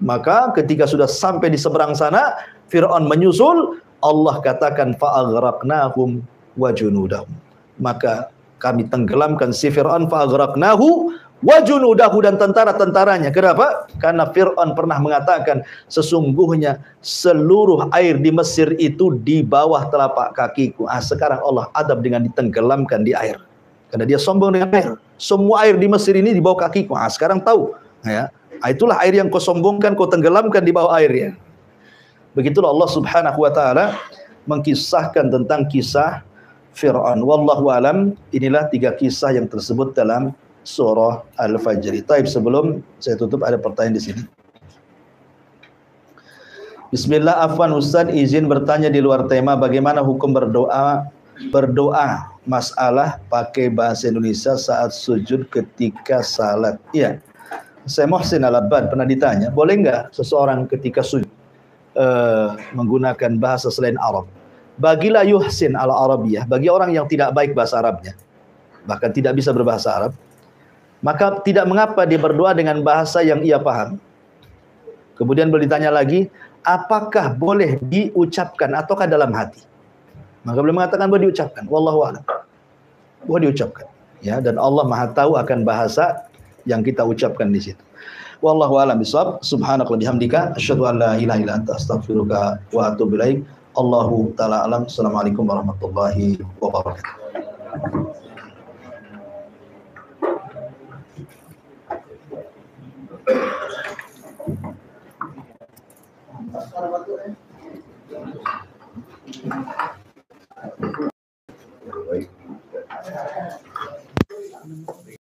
Maka ketika sudah sampai di seberang sana, Fir'aun menyusul, Allah katakan fa'aghraqnahum wa junudahum. Maka kami tenggelamkan si Fir'aun, fa'aghraqnahu wa junudahu, dan tentara-tentaranya. Kenapa? Karena Fir'aun pernah mengatakan, sesungguhnya seluruh air di Mesir itu di bawah telapak kakiku. Sekarang Allah adab dengan ditenggelamkan di air. Karena dia sombong dengan air. Semua air di Mesir ini di bawah kakiku. Sekarang tahu. Ya. Itulah air yang kau sombongkan, kau tenggelamkan di bawah air. Ya. Begitulah Allah Subhanahu wa taala mengkisahkan tentang kisah Fir'aun. Wallahu alam, inilah 3 kisah yang tersebut dalam surah Al-Fajr. Taib, sebelum saya tutup ada pertanyaan di sini. Bismillah, afwan Ustaz, izin bertanya di luar tema, bagaimana hukum berdoa masalah pakai bahasa Indonesia saat sujud ketika salat? Iya. Saya Muhsin Al-Abbad pernah ditanya, boleh nggak seseorang ketika sujud menggunakan bahasa selain Arab? Bagilah yuhsin al-Arabiyah, bagi orang yang tidak baik bahasa Arabnya, bahkan tidak bisa berbahasa Arab, maka tidak mengapa dia berdoa dengan bahasa yang ia paham. Kemudian beliau ditanya lagi, apakah boleh diucapkan ataukah dalam hati? Maka beliau mengatakan boleh diucapkan. Wallahu a'lam. Boleh diucapkan. Ya, dan Allah Maha tahu akan bahasa yang kita ucapkan di situ. Wallahu a'lam bishawab. Subhanakallahumma bihamdika asyhadu an la ilaha illa anta astaghfiruka wa atubu ilaik. Allahu taala alam. Assalamualaikum warahmatullahi wabarakatuh.